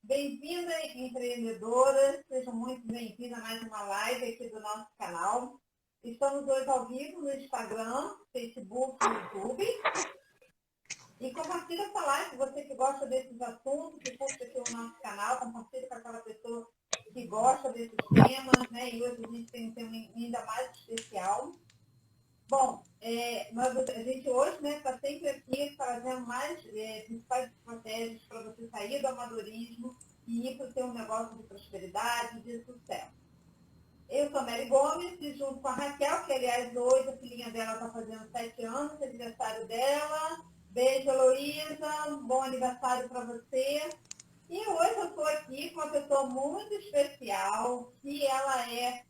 Bem-vinda, empreendedora, seja muito bem-vinda a mais uma live aqui do nosso canal. Estamos hoje ao vivo no Instagram, Facebook e YouTube. E compartilha essa live, você que gosta desses assuntos, que curte aqui o nosso canal, compartilha com aquela pessoa que gosta desses temas, né? E hoje a gente tem um tema ainda mais especial. Bom, a gente hoje está sempre aqui trazendo mais principais estratégias para você sair do amadorismo e ir para o seu negócio de prosperidade, de sucesso. Eu sou a Mary Gomes e junto com a Raquel, que aliás hoje a filhinha dela está fazendo 7 anos, é aniversário dela. Beijo, Heloísa, bom aniversário para você. E hoje eu estou aqui com uma pessoa muito especial, que ela é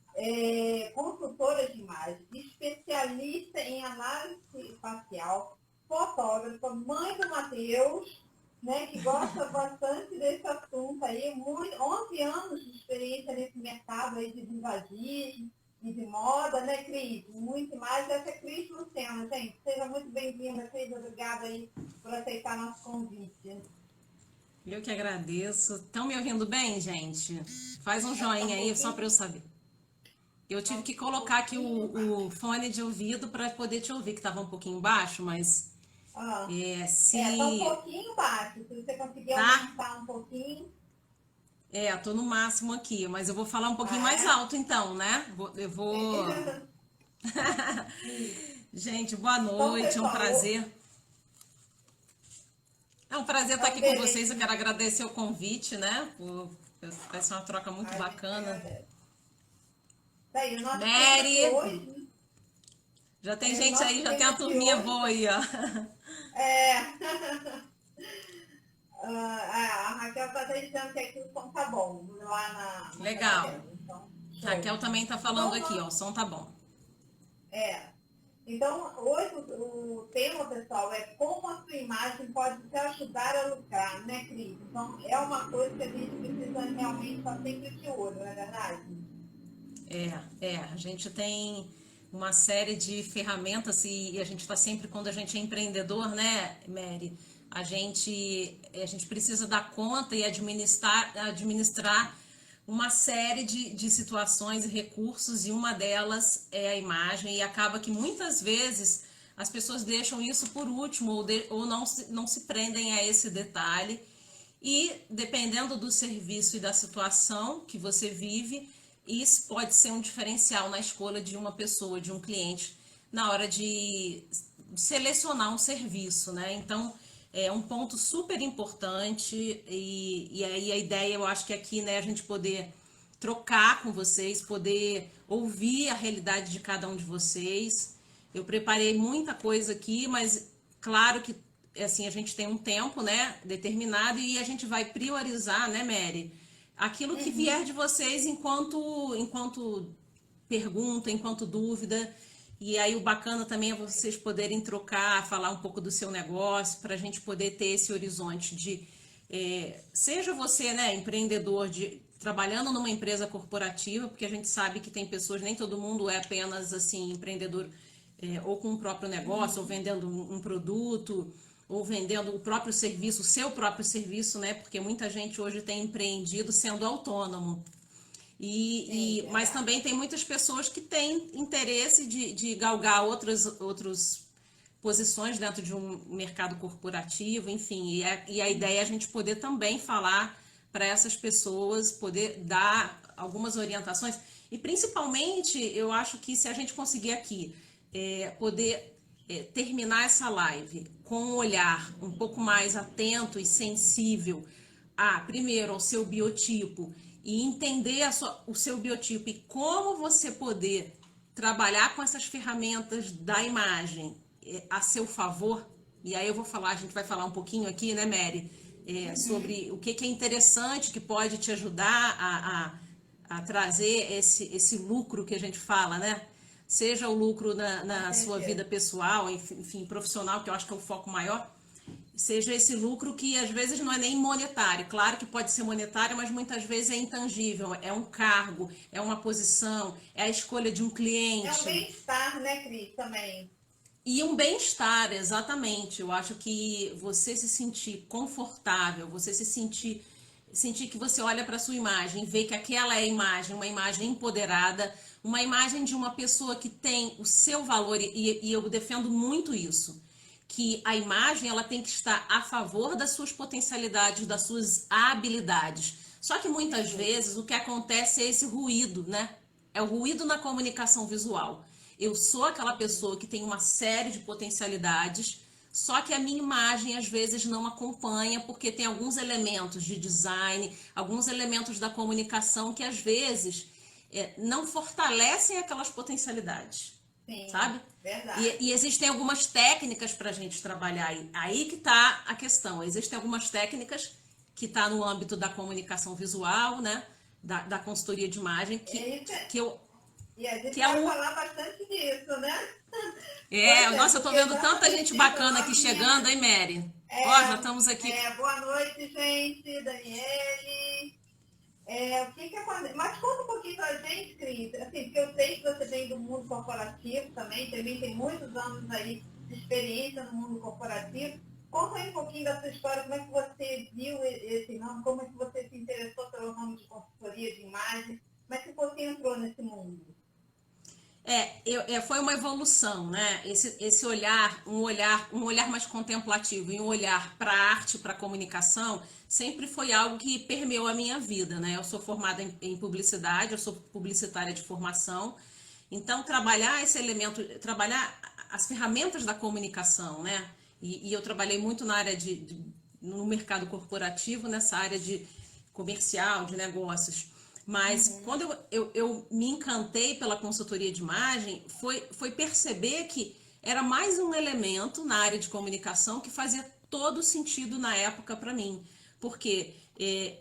consultora de imagem, especialista em análise facial, fotógrafa, mãe do Matheus, né, que gosta bastante desse assunto aí, 11 anos de experiência nesse mercado aí de visagismo e de moda, né, Cris? Muito mais. Essa é Cris Lucena, gente. Seja muito bem-vinda, Cris. Obrigada aí por aceitar nosso convite. Eu que agradeço. Estão me ouvindo bem, gente? Faz um joinha aí, só para eu saber. Eu tive que colocar aqui o fone de ouvido para poder te ouvir, que estava um pouquinho baixo, mas... Tá um pouquinho baixo. Se você conseguir aumentar um pouquinho... tô no máximo aqui, mas eu vou falar um pouquinho mais alto então, né? Eu vou... Gente, boa noite, é um prazer. É um prazer estar aqui com vocês. Eu quero agradecer o convite, né? Vai ser uma troca muito bacana. Mary! Hoje, já tem gente aí, já tem uma turminha boa aí, ó. A Raquel está dizendo que aqui o som tá bom, lá na Legal. Então, Raquel também está falando aqui, ó, o som tá bom. Então, hoje o tema, pessoal, é como a sua imagem pode te ajudar a lucrar, né, Cris? Então, é uma coisa que a gente precisa realmente estar sempre de olho, não é verdade? A gente tem uma série de ferramentas e a gente está sempre, quando a gente é empreendedor, né, Mary? A gente precisa dar conta e administrar uma série de situações e recursos, e uma delas é a imagem, e acaba que muitas vezes as pessoas deixam isso por último ou não se prendem a esse detalhe, e dependendo do serviço e da situação que você vive, isso pode ser um diferencial na escolha de uma pessoa, de um cliente, na hora de selecionar um serviço, né? Então, é um ponto super importante, e aí a ideia, eu acho que aqui, né, a gente poder trocar com vocês, poder ouvir a realidade de cada um de vocês. Eu preparei muita coisa aqui, mas claro que assim, a gente tem um tempo, né, determinado, e a gente vai priorizar, né, Mary, aquilo que vier de vocês enquanto pergunta, enquanto dúvida. E aí o bacana também é vocês poderem trocar, falar um pouco do seu negócio, para a gente poder ter esse horizonte de, seja você, né, empreendedor, trabalhando numa empresa corporativa, porque a gente sabe que tem pessoas, nem todo mundo é apenas assim, empreendedor, ou com o próprio negócio, ou vendendo um produto, ou vendendo o próprio serviço, o seu próprio serviço, né, porque muita gente hoje tem empreendido sendo autônomo. Mas também tem muitas pessoas que têm interesse de galgar outras posições dentro de um mercado corporativo, enfim. E a ideia é a gente poder também falar para essas pessoas, poder dar algumas orientações. E principalmente, eu acho que se a gente conseguir aqui poder terminar essa live com um olhar um pouco mais atento e sensível primeiro, ao seu biotipo, e entender o seu biotipo e como você poder trabalhar com essas ferramentas da imagem a seu favor. E aí a gente vai falar um pouquinho aqui, né, Mary, sobre o que é interessante, que pode te ajudar a trazer esse lucro que a gente fala, né? Seja o lucro na sua vida pessoal, enfim, profissional, que eu acho que é o foco maior, seja esse lucro que às vezes não é nem monetário. Claro que pode ser monetário, mas muitas vezes é intangível. É um cargo, é uma posição, é a escolha de um cliente. É um bem-estar, né, Cris, também. E um bem-estar, exatamente. Eu acho que você se sentir confortável, você se sentir sentir que você olha para sua imagem e vê que aquela é a imagem, uma imagem empoderada, uma imagem de uma pessoa que tem o seu valor, e eu defendo muito isso, que a imagem ela tem que estar a favor das suas potencialidades, das suas habilidades. Só que muitas vezes o que acontece é esse ruído, né? É o ruído na comunicação visual. Eu sou aquela pessoa que tem uma série de potencialidades, só que a minha imagem às vezes não acompanha, porque tem alguns elementos de design, alguns elementos da comunicação que às vezes não fortalecem aquelas potencialidades. Sim, sabe? Verdade. E existem algumas técnicas para a gente trabalhar. Aí que está a questão. Existem algumas técnicas que está no âmbito da comunicação visual, né? Da consultoria de imagem, que eu... E a gente que vai falar bastante disso, né? Nossa, eu tô vendo tanta gente bacana aqui chegando, hein, Mary? Ó, já estamos aqui. Boa noite, gente, Daniele. O que acontece? Mas conta um pouquinho pra gente, Cris, assim, porque eu sei que você vem do mundo corporativo também tem muitos anos aí de experiência no mundo corporativo. Conta aí um pouquinho da sua história, como é que você viu esse nome, como é que você se interessou pelo nome de consultoria de imagem, como é que você entrou nesse mundo? Foi uma evolução, né? Esse olhar, um olhar mais contemplativo e um olhar para a arte, para a comunicação, sempre foi algo que permeou a minha vida, né? Eu sou formada em publicidade, eu sou publicitária de formação, então trabalhar esse elemento, trabalhar as ferramentas da comunicação, né? E eu trabalhei muito na área no mercado corporativo, nessa área de comercial, de negócios. Mas quando eu me encantei pela consultoria de imagem, foi perceber que era mais um elemento na área de comunicação que fazia todo sentido na época para mim. Porque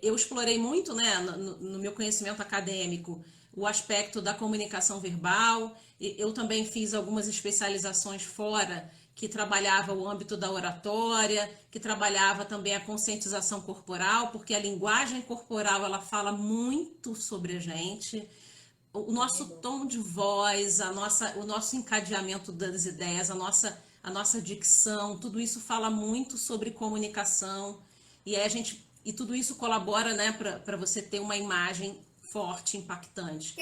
eu explorei muito, né, no meu conhecimento acadêmico, o aspecto da comunicação verbal. Eu também fiz algumas especializações fora que trabalhava o âmbito da oratória, que trabalhava também a conscientização corporal, porque a linguagem corporal ela fala muito sobre a gente, o nosso tom de voz, o nosso encadeamento das ideias, a nossa dicção, tudo isso fala muito sobre comunicação, e tudo isso colabora, né, para você ter uma imagem forte, impactante.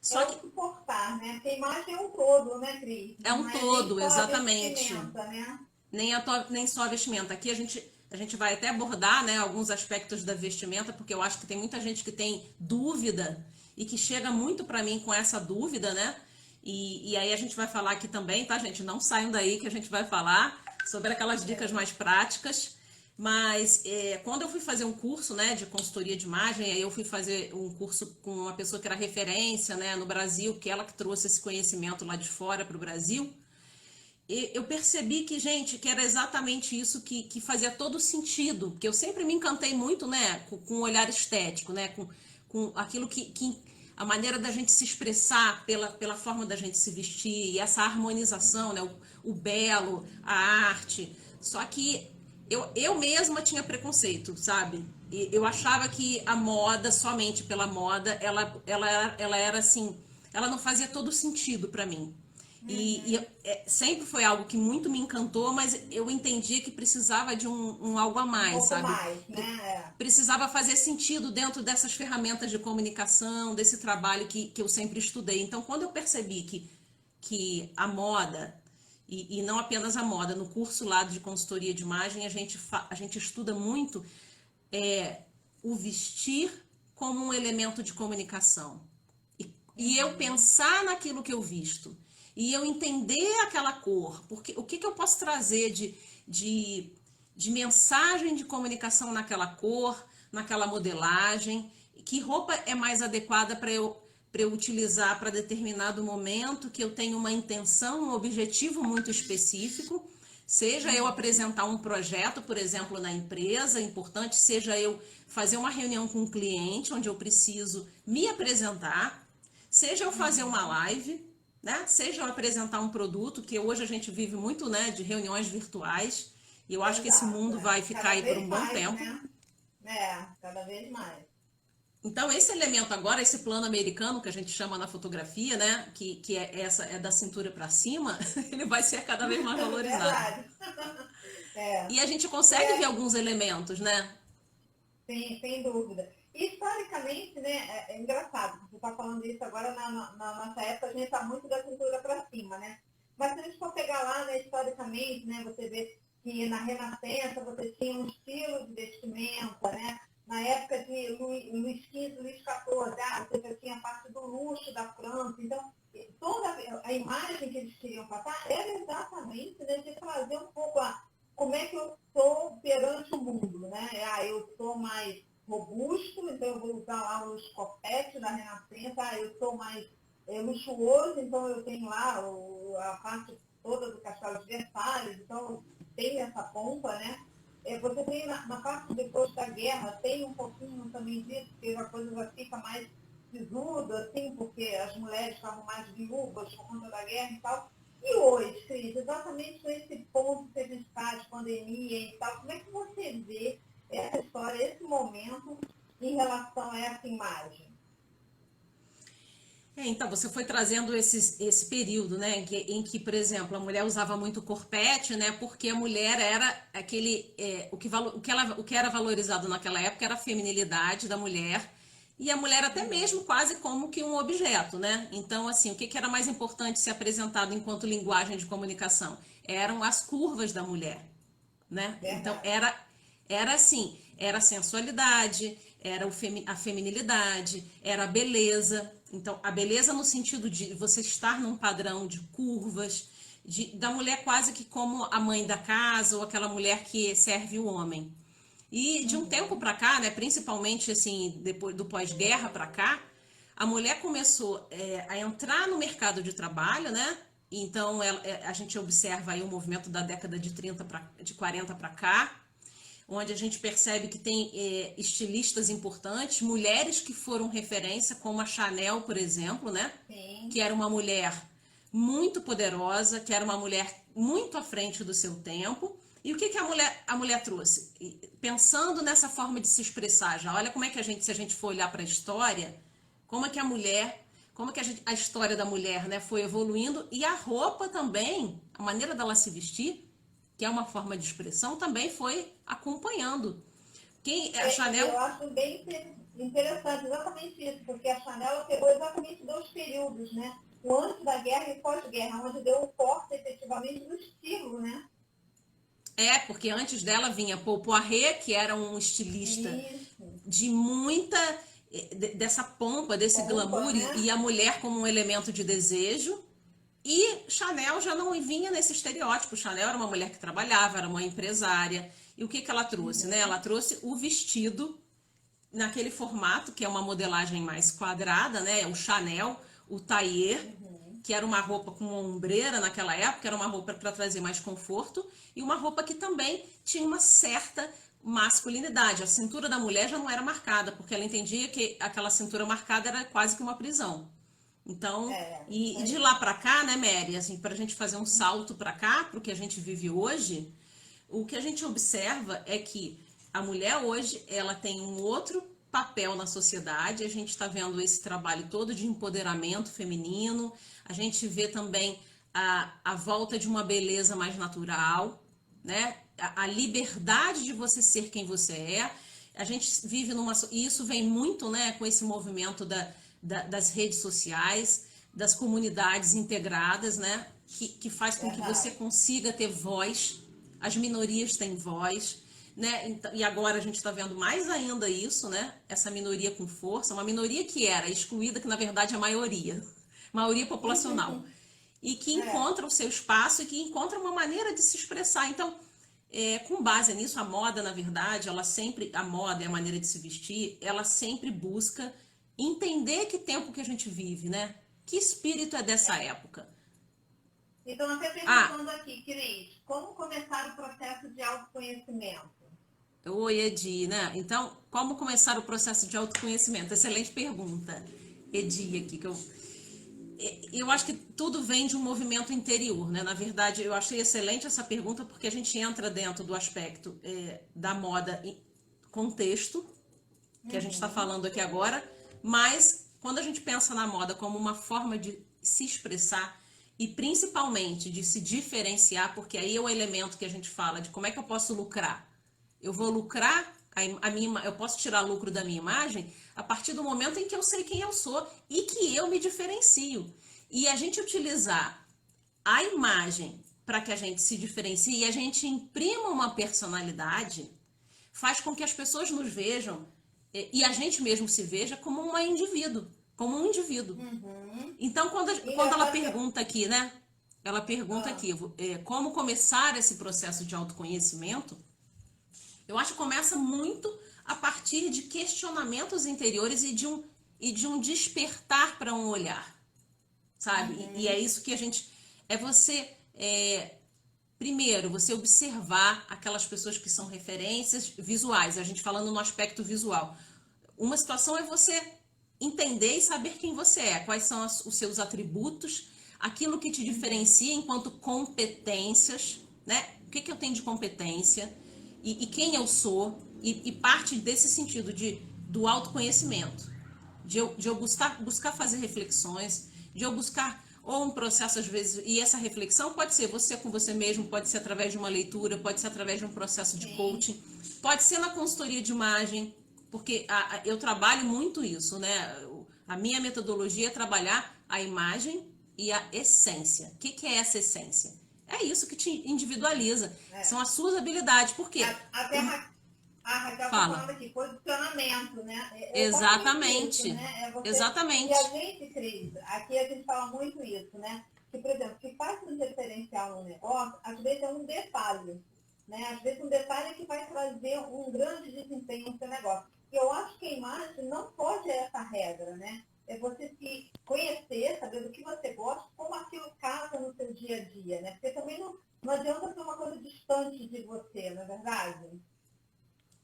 Só que suportar, né? Porque a imagem é um todo, né, Cris? É um todo, exatamente. Né? Nem só a vestimenta. Aqui a gente vai até abordar, né, alguns aspectos da vestimenta, porque eu acho que tem muita gente que tem dúvida e que chega muito para mim com essa dúvida, né? E aí a gente vai falar aqui também, tá, gente? Não saiam daí que a gente vai falar sobre aquelas dicas mais práticas. Mas quando eu fui fazer um curso, né, de consultoria de imagem, aí eu fui fazer um curso com uma pessoa que era referência, né, no Brasil, que ela que trouxe esse conhecimento lá de fora para o Brasil, e eu percebi que, gente, que era exatamente isso que fazia todo sentido, porque eu sempre me encantei muito, né, com o olhar estético, né, com aquilo que a maneira da gente se expressar pela forma da gente se vestir, e essa harmonização, né, o belo, a arte. Só que eu mesma tinha preconceito, sabe? Eu achava que a moda, somente pela moda, ela era assim, ela não fazia todo sentido para mim. Sempre foi algo que muito me encantou, mas eu entendia que precisava de um algo a mais, sabe? Mais, né? Precisava fazer sentido dentro dessas ferramentas de comunicação, desse trabalho que eu sempre estudei. Então, quando eu percebi que a moda, e não apenas a moda, no curso lá de consultoria de imagem, a gente estuda muito o vestir como um elemento de comunicação. E eu pensar naquilo que eu visto. E eu entender aquela cor. Porque o que eu posso trazer de mensagem de comunicação naquela cor, naquela modelagem? Que roupa é mais adequada para eu utilizar para determinado momento, que eu tenho uma intenção, um objetivo muito específico, seja eu apresentar um projeto, por exemplo, na empresa, importante, seja eu fazer uma reunião com um cliente, onde eu preciso me apresentar, seja eu fazer uma live, né? Seja eu apresentar um produto, que hoje a gente vive muito, né, de reuniões virtuais, e eu acho que esse mundo vai ficar aí por um bom tempo. Né? Cada vez mais. Então, esse elemento agora, esse plano americano que a gente chama na fotografia, né, que é da cintura para cima, ele vai ser cada vez mais valorizado. E a gente consegue ver alguns elementos, né? sem dúvida. E, historicamente, né, é engraçado, você está falando isso agora, na nossa época, a gente está muito da cintura para cima, né? Mas se a gente for pegar lá, né, historicamente, né, você vê que na Renascença você tinha um estilo de vestimenta, né? Na época de Luís XV, Luís XIV, você já tinha a parte do luxo da França. Então, toda a imagem que eles queriam passar era exatamente, né, de trazer um pouco como é que eu estou perante o mundo, né? Eu sou mais robusto, então eu vou usar lá os copetes da Renascença. Eu sou mais luxuoso, então eu tenho lá a parte toda do Castelo de Versalhes, então tem essa pompa, né? Você tem na parte depois da guerra, tem um pouquinho também disso, que a coisa já fica mais sisuda, assim, porque as mulheres estavam mais viúvas por conta da guerra e tal. E hoje, Cris, exatamente nesse ponto que a gente está, de pandemia e tal, como é que você vê essa história, esse momento, em relação a essa imagem? Então, você foi trazendo esse período, né, em que, por exemplo, a mulher usava muito corpete, né, porque a mulher era aquele, o que era valorizado naquela época era a feminilidade da mulher, e a mulher até mesmo quase como que um objeto, né? Então, assim, o que era mais importante ser apresentado enquanto linguagem de comunicação? Eram as curvas da mulher, né? Então, Verdade. era assim, era a sensualidade, era a feminilidade, era a beleza. Então, a beleza no sentido de você estar num padrão de curvas, da mulher quase que como a mãe da casa ou aquela mulher que serve o homem. E de um tempo para cá, né, principalmente assim, depois do pós-guerra para cá, a mulher começou a entrar no mercado de trabalho, né? Então, a gente observa aí o movimento da década de 30 de 40 para cá, onde a gente percebe que tem estilistas importantes, mulheres que foram referência, como a Chanel, por exemplo, né? Sim. Que era uma mulher muito poderosa, que era uma mulher muito à frente do seu tempo. E o que a mulher trouxe? Pensando nessa forma de se expressar, já olha como é que se a gente for olhar para a história, como é que a mulher, como é que a história da mulher, né, foi evoluindo, e a roupa também, a maneira dela se vestir, que é uma forma de expressão, também foi acompanhando. A Chanel. Eu acho bem interessante exatamente isso, porque a Chanel pegou exatamente dois períodos, né? O antes da guerra e pós-guerra, onde deu um corte efetivamente no estilo, né? Porque antes dela vinha Paul Poiret, que era um estilista Isso. de muita dessa pompa, desse Pompa, glamour, né? e a mulher como um elemento de desejo. E Chanel já não vinha nesse estereótipo. Chanel era uma mulher que trabalhava, era uma empresária. E o que ela trouxe, né? Ela trouxe o vestido naquele formato, que é uma modelagem mais quadrada, né? O Chanel, o tailleur, que era uma roupa com ombreira naquela época, era uma roupa para trazer mais conforto, e uma roupa que também tinha uma certa masculinidade. A cintura da mulher já não era marcada, porque ela entendia que aquela cintura marcada era quase que uma prisão. Então, e de lá para cá, né, Mary, assim, para a gente fazer um salto para cá, para o que a gente vive hoje, o que a gente observa é que a mulher hoje, ela tem um outro papel na sociedade. A gente está vendo esse trabalho todo de empoderamento feminino. A gente vê também a volta de uma beleza mais natural, né? A liberdade de você ser quem você é. A gente vive e isso vem muito, né, com esse movimento das redes sociais, das comunidades integradas, né, que faz com que você consiga ter voz. As minorias têm voz, né? E agora a gente está vendo mais ainda isso, né? Essa minoria com força, uma minoria que era excluída, que na verdade é a maioria populacional, e que encontra o seu espaço e que encontra uma maneira de se expressar. Então, com base nisso, a moda, na verdade, a moda e a maneira de se vestir, ela sempre busca entender que tempo que a gente vive, né? Que espírito é dessa época. Então, até perguntando aqui, Cris, como começar o processo de autoconhecimento? Oi, Edi, né? Então, como começar o processo de autoconhecimento? Excelente pergunta, Edi, aqui, que eu acho que tudo vem de um movimento interior, né? Na verdade, eu achei excelente essa pergunta porque a gente entra dentro do aspecto da moda contexto, que a gente está falando aqui agora, mas quando a gente pensa na moda como uma forma de se expressar e principalmente de se diferenciar, porque aí é o elemento que a gente fala de como é que eu posso lucrar. Eu vou lucrar eu posso tirar lucro da minha imagem a partir do momento em que eu sei quem eu sou e que eu me diferencio. E a gente utilizar a imagem para que a gente se diferencie e a gente imprima uma personalidade, faz com que as pessoas nos vejam e a gente mesmo se veja como um indivíduo. Então, quando ela pergunta aqui, né? Ela pergunta aqui, como começar esse processo de autoconhecimento? Eu acho que começa muito a partir de questionamentos interiores e de um despertar para um olhar, sabe? E é isso que a gente... Primeiro, você observar aquelas pessoas que são referências visuais, a gente falando no aspecto visual. Uma situação é você entender e saber quem você é, quais são os seus atributos, aquilo que te diferencia enquanto competências, né? O que eu tenho de competência e quem eu sou, e parte desse sentido do autoconhecimento, de eu buscar fazer reflexões, de eu buscar ou um processo às vezes, e essa reflexão pode ser você com você mesmo, pode ser através de uma leitura, pode ser através de um processo de coaching, pode ser na consultoria de imagem, porque eu trabalho muito isso, né? A minha metodologia é trabalhar a imagem e a essência. O que é essa essência? É isso que te individualiza. São as suas habilidades. Por quê? A Raquel está falando aqui, posicionamento, né? Exatamente. Isso, né? Exatamente. E a gente, Cris, aqui a gente fala muito isso, né? Que, por exemplo, o que faz um diferencial no negócio, às vezes é um detalhe, né? Às vezes um detalhe que vai trazer um grande desempenho no seu negócio. E eu acho que a imagem não pode ser essa regra, né? É você se conhecer, saber do que você gosta, como aquilo casa no seu dia a dia, né? Porque também não adianta ser uma coisa distante de você, não é verdade?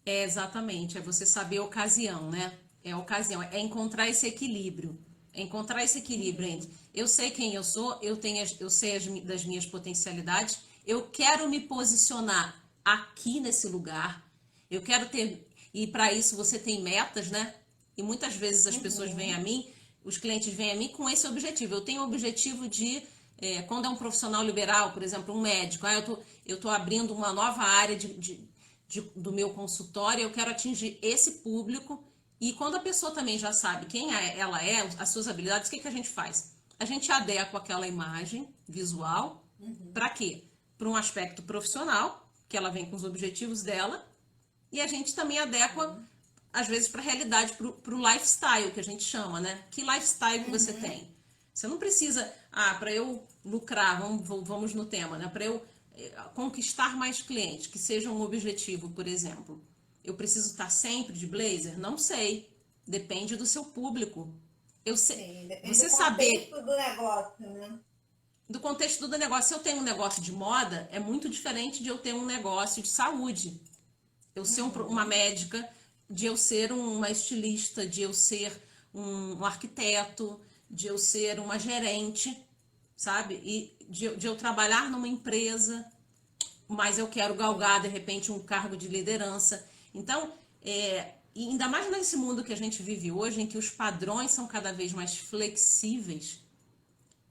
Exatamente, é você saber a ocasião, né? É a ocasião, é encontrar esse equilíbrio. É encontrar esse equilíbrio entre eu sei quem eu sou, eu sei das minhas potencialidades, eu quero me posicionar aqui nesse lugar, eu quero ter... E para isso você tem metas, né? E muitas vezes as pessoas vêm a mim, os clientes vêm a mim com esse objetivo. Eu tenho o objetivo de, quando é um profissional liberal, por exemplo, um médico, eu tô abrindo uma nova área do meu consultório, eu quero atingir esse público. E quando a pessoa também já sabe quem ela é, as suas habilidades, o que a gente faz? A gente adequa aquela imagem visual, para quê? Para um aspecto profissional, que ela vem com os objetivos dela, e a gente também adequa, às vezes, para a realidade, para o lifestyle, que a gente chama, né? Que lifestyle que você tem? Você não precisa, para eu lucrar, vamos no tema, né? Para eu conquistar mais clientes, que seja um objetivo, por exemplo. Eu preciso estar sempre de blazer? Não sei. Depende do seu público. Eu sei. Sim, depende você do saber contexto do negócio, né? Do contexto do negócio. Se eu tenho um negócio de moda, é muito diferente de eu ter um negócio de saúde. Eu ser uma médica, de eu ser uma estilista, de eu ser um arquiteto, de eu ser uma gerente, sabe? E de eu trabalhar numa empresa, mas eu quero galgar, de repente, um cargo de liderança. Então, e ainda mais nesse mundo que a gente vive hoje, em que os padrões são cada vez mais flexíveis,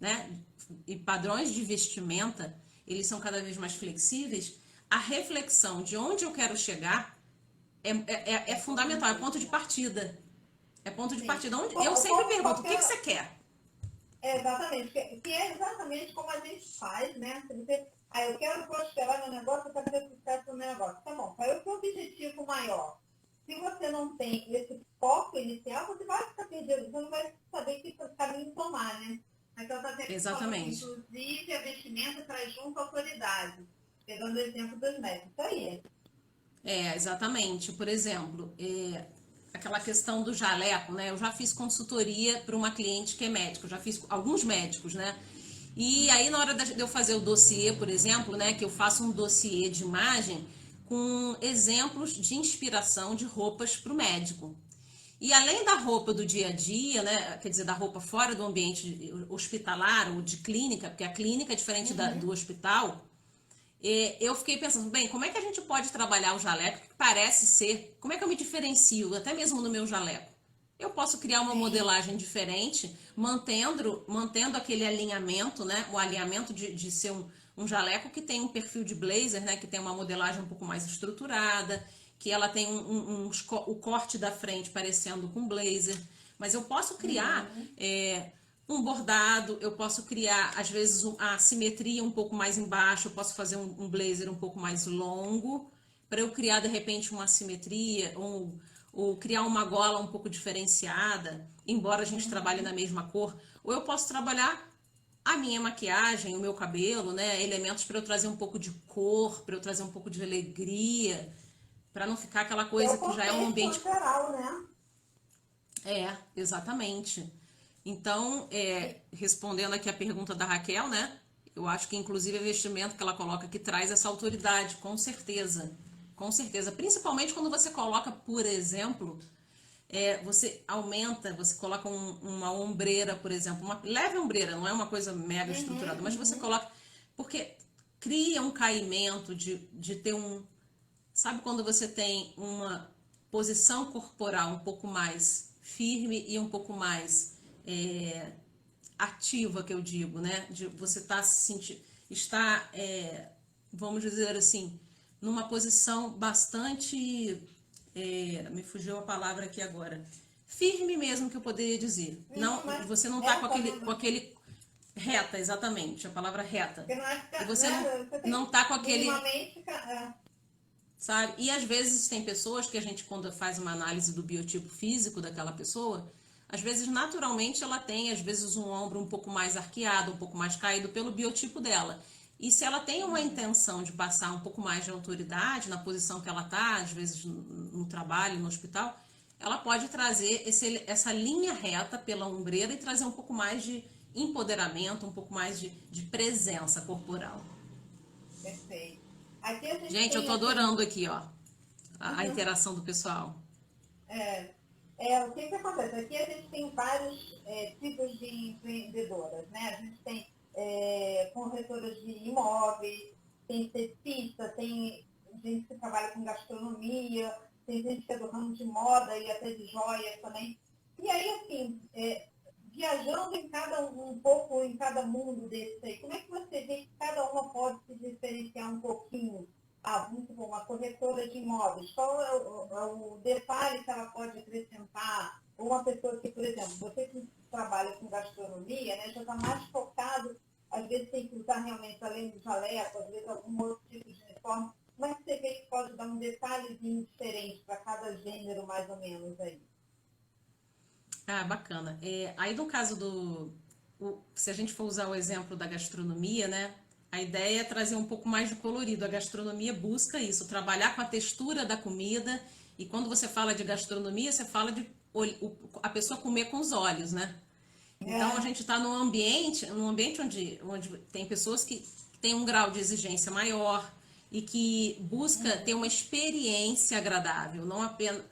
né? E padrões de vestimenta, eles são cada vez mais flexíveis, a reflexão de onde eu quero chegar é fundamental, é ponto de partida. É ponto de partida. Eu sempre pergunto, o que você quer? Exatamente, que é exatamente como a gente faz, né? Eu quero prosperar no negócio, eu quero ter sucesso no meu negócio. Tá bom, qual é o seu objetivo maior? Se você não tem esse foco inicial, você vai ficar perdido, você não vai saber que caminho tomar, né? Então, exatamente. Inclusive, a vestimenta traz junto a autoridade, pegando o exemplo dos médicos. Isso aí. Exatamente. Por exemplo, aquela questão do jaleco, né? Eu já fiz consultoria para uma cliente que é médico, já fiz alguns médicos, né? E aí, na hora de eu fazer o dossiê, por exemplo, né? Que eu faço um dossiê de imagem com exemplos de inspiração de roupas para o médico. E além da roupa do dia a dia, né? Quer dizer, da roupa fora do ambiente hospitalar ou de clínica, porque a clínica é diferente do hospital, eu fiquei pensando, bem, como é que a gente pode trabalhar o jaleco que parece ser, como é que eu me diferencio, até mesmo no meu jaleco? Eu posso criar uma modelagem diferente, mantendo aquele alinhamento, né? O alinhamento de ser um jaleco que tem um perfil de blazer, né? Que tem uma modelagem um pouco mais estruturada. que ela tem o corte da frente parecendo com blazer. Mas eu posso criar um bordado, eu posso criar, às vezes, a simetria um pouco mais embaixo, eu posso fazer um blazer um pouco mais longo, para eu criar, de repente, uma simetria, ou criar uma gola um pouco diferenciada, embora a gente trabalhe na mesma cor. Ou eu posso trabalhar a minha maquiagem, o meu cabelo, né? Elementos para eu trazer um pouco de cor, para eu trazer um pouco de alegria, para não ficar aquela coisa que já é um ambiente... geral, né? Exatamente. Então, respondendo aqui a pergunta da Raquel, né? Eu acho que, inclusive, o vestimento que ela coloca aqui traz essa autoridade, com certeza. Com certeza. Principalmente quando você coloca, por exemplo, você aumenta, você coloca uma ombreira, por exemplo, uma leve ombreira, não é uma coisa mega estruturada, mas você coloca... Porque cria um caimento de ter Sabe quando você tem uma posição corporal um pouco mais firme e um pouco mais ativa, que eu digo, né? De você vamos dizer assim, numa posição bastante, me fugiu a palavra aqui agora, firme mesmo, que eu poderia dizer. Não, você não está com aquele reta, exatamente, a palavra reta. E você não está com aquele... Sabe? E às vezes tem pessoas que a gente, quando faz uma análise do biotipo físico daquela pessoa, às vezes naturalmente ela tem, às vezes, um ombro um pouco mais arqueado, um pouco mais caído pelo biotipo dela. E se ela tem uma intenção de passar um pouco mais de autoridade na posição que ela está, às vezes no trabalho, no hospital, ela pode trazer essa linha reta pela ombreira e trazer um pouco mais de empoderamento, um pouco mais de presença corporal. Perfeito. Aqui a gente, eu tô adorando aqui, ó, a interação do pessoal. O que acontece? Aqui a gente tem vários tipos de empreendedoras, né? A gente tem corretoras de imóveis, tem esteticista, tem gente que trabalha com gastronomia, tem gente que é do ramo de moda e até de joias também. E aí, assim, viajando um pouco em cada mundo desse aí, como é que você vê que cada uma pode se diferenciar um pouquinho? Vamos supor, uma corretora de imóveis, qual é o detalhe que ela pode acrescentar? Ou uma pessoa que, por exemplo, você que trabalha com gastronomia, né, já está mais focado, às vezes tem que usar realmente, além do jaleco, às vezes algum outro tipo de uniforme. Como é que você vê que pode dar um detalhezinho diferente para cada gênero, mais ou menos, aí? Bacana. Aí no caso se a gente for usar o exemplo da gastronomia, né? A ideia é trazer um pouco mais de colorido. A gastronomia busca isso, trabalhar com a textura da comida. E quando você fala de gastronomia, você fala de a pessoa comer com os olhos, né? Então a gente está num ambiente onde tem pessoas que têm um grau de exigência maior e que busca ter uma experiência agradável, não apenas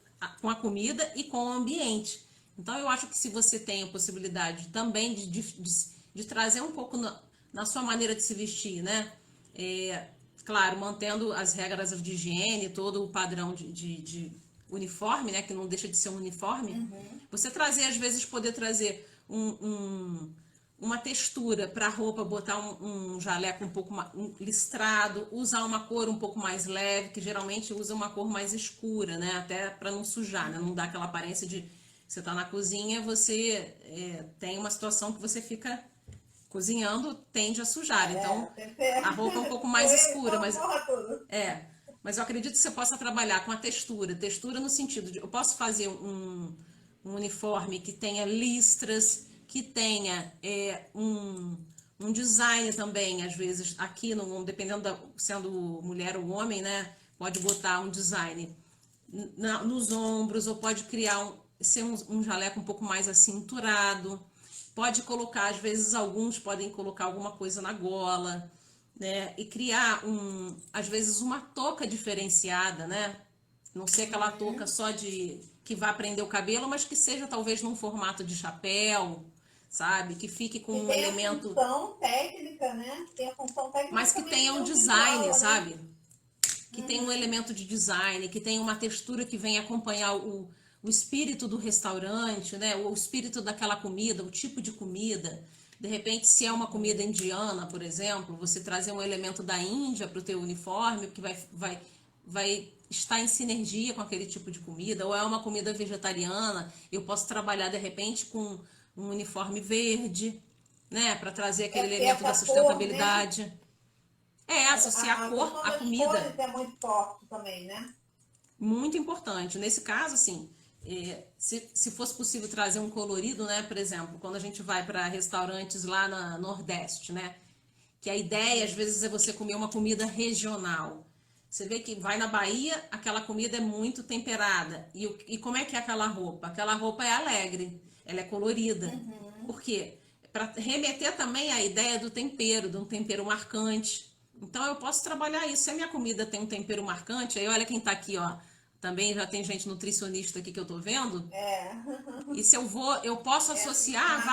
com a comida e com o ambiente. Então, eu acho que se você tem a possibilidade também de trazer um pouco na sua maneira de se vestir, né? Claro, mantendo as regras de higiene, todo o padrão de uniforme, né? Que não deixa de ser um uniforme. Você trazer, às vezes, poder trazer uma textura para a roupa, botar um jaleco um pouco listrado, usar uma cor um pouco mais leve, que geralmente usa uma cor mais escura, né? Até para não sujar, né? Não dar aquela aparência de... Você está na cozinha, você tem uma situação que você fica cozinhando, tende a sujar. Então, a roupa é um pouco mais escura. Mas eu acredito que você possa trabalhar com a textura. Textura no sentido de... Eu posso fazer um uniforme que tenha listras, que tenha um design também, às vezes, aqui, dependendo sendo mulher ou homem, né? Pode botar um design nos ombros, ou pode criar ser um jaleco um pouco mais acinturado, pode colocar, às vezes alguns podem colocar alguma coisa na gola, né, e criar às vezes uma touca diferenciada, né, não ser aquela touca só que vá prender o cabelo, mas que seja talvez num formato de chapéu, sabe, que fique com um elemento... Tem a função técnica, né, tem a função técnica, mas que tenha um design, visual, sabe, que tenha um elemento de design, que tenha uma textura que venha acompanhar o espírito do restaurante, né? O espírito daquela comida, o tipo de comida. De repente, se é uma comida indiana, por exemplo, você trazer um elemento da Índia para o teu uniforme, que vai está em sinergia com aquele tipo de comida, ou é uma comida vegetariana, eu posso trabalhar de repente com um uniforme verde, né, para trazer aquele Porque elemento da essa cor, né? sustentabilidade. É, associar a A cor questão à das comida. cores é muito forte também, né? Muito importante. Nesse caso, assim, se fosse possível trazer um colorido, né? Por exemplo, quando a gente vai para restaurantes lá na Nordeste, né? Que a ideia, às vezes, é você comer uma comida regional. Você vê que vai na Bahia, aquela comida é muito temperada. E como é que é aquela roupa? Aquela roupa é alegre, ela é colorida. Por quê? Para remeter também à ideia do tempero, de um tempero marcante. Então eu posso trabalhar isso. Se a minha comida tem um tempero marcante, aí olha quem está aqui, ó. Também já tem gente nutricionista aqui que eu tô vendo. É. E se eu posso É, associar Natália.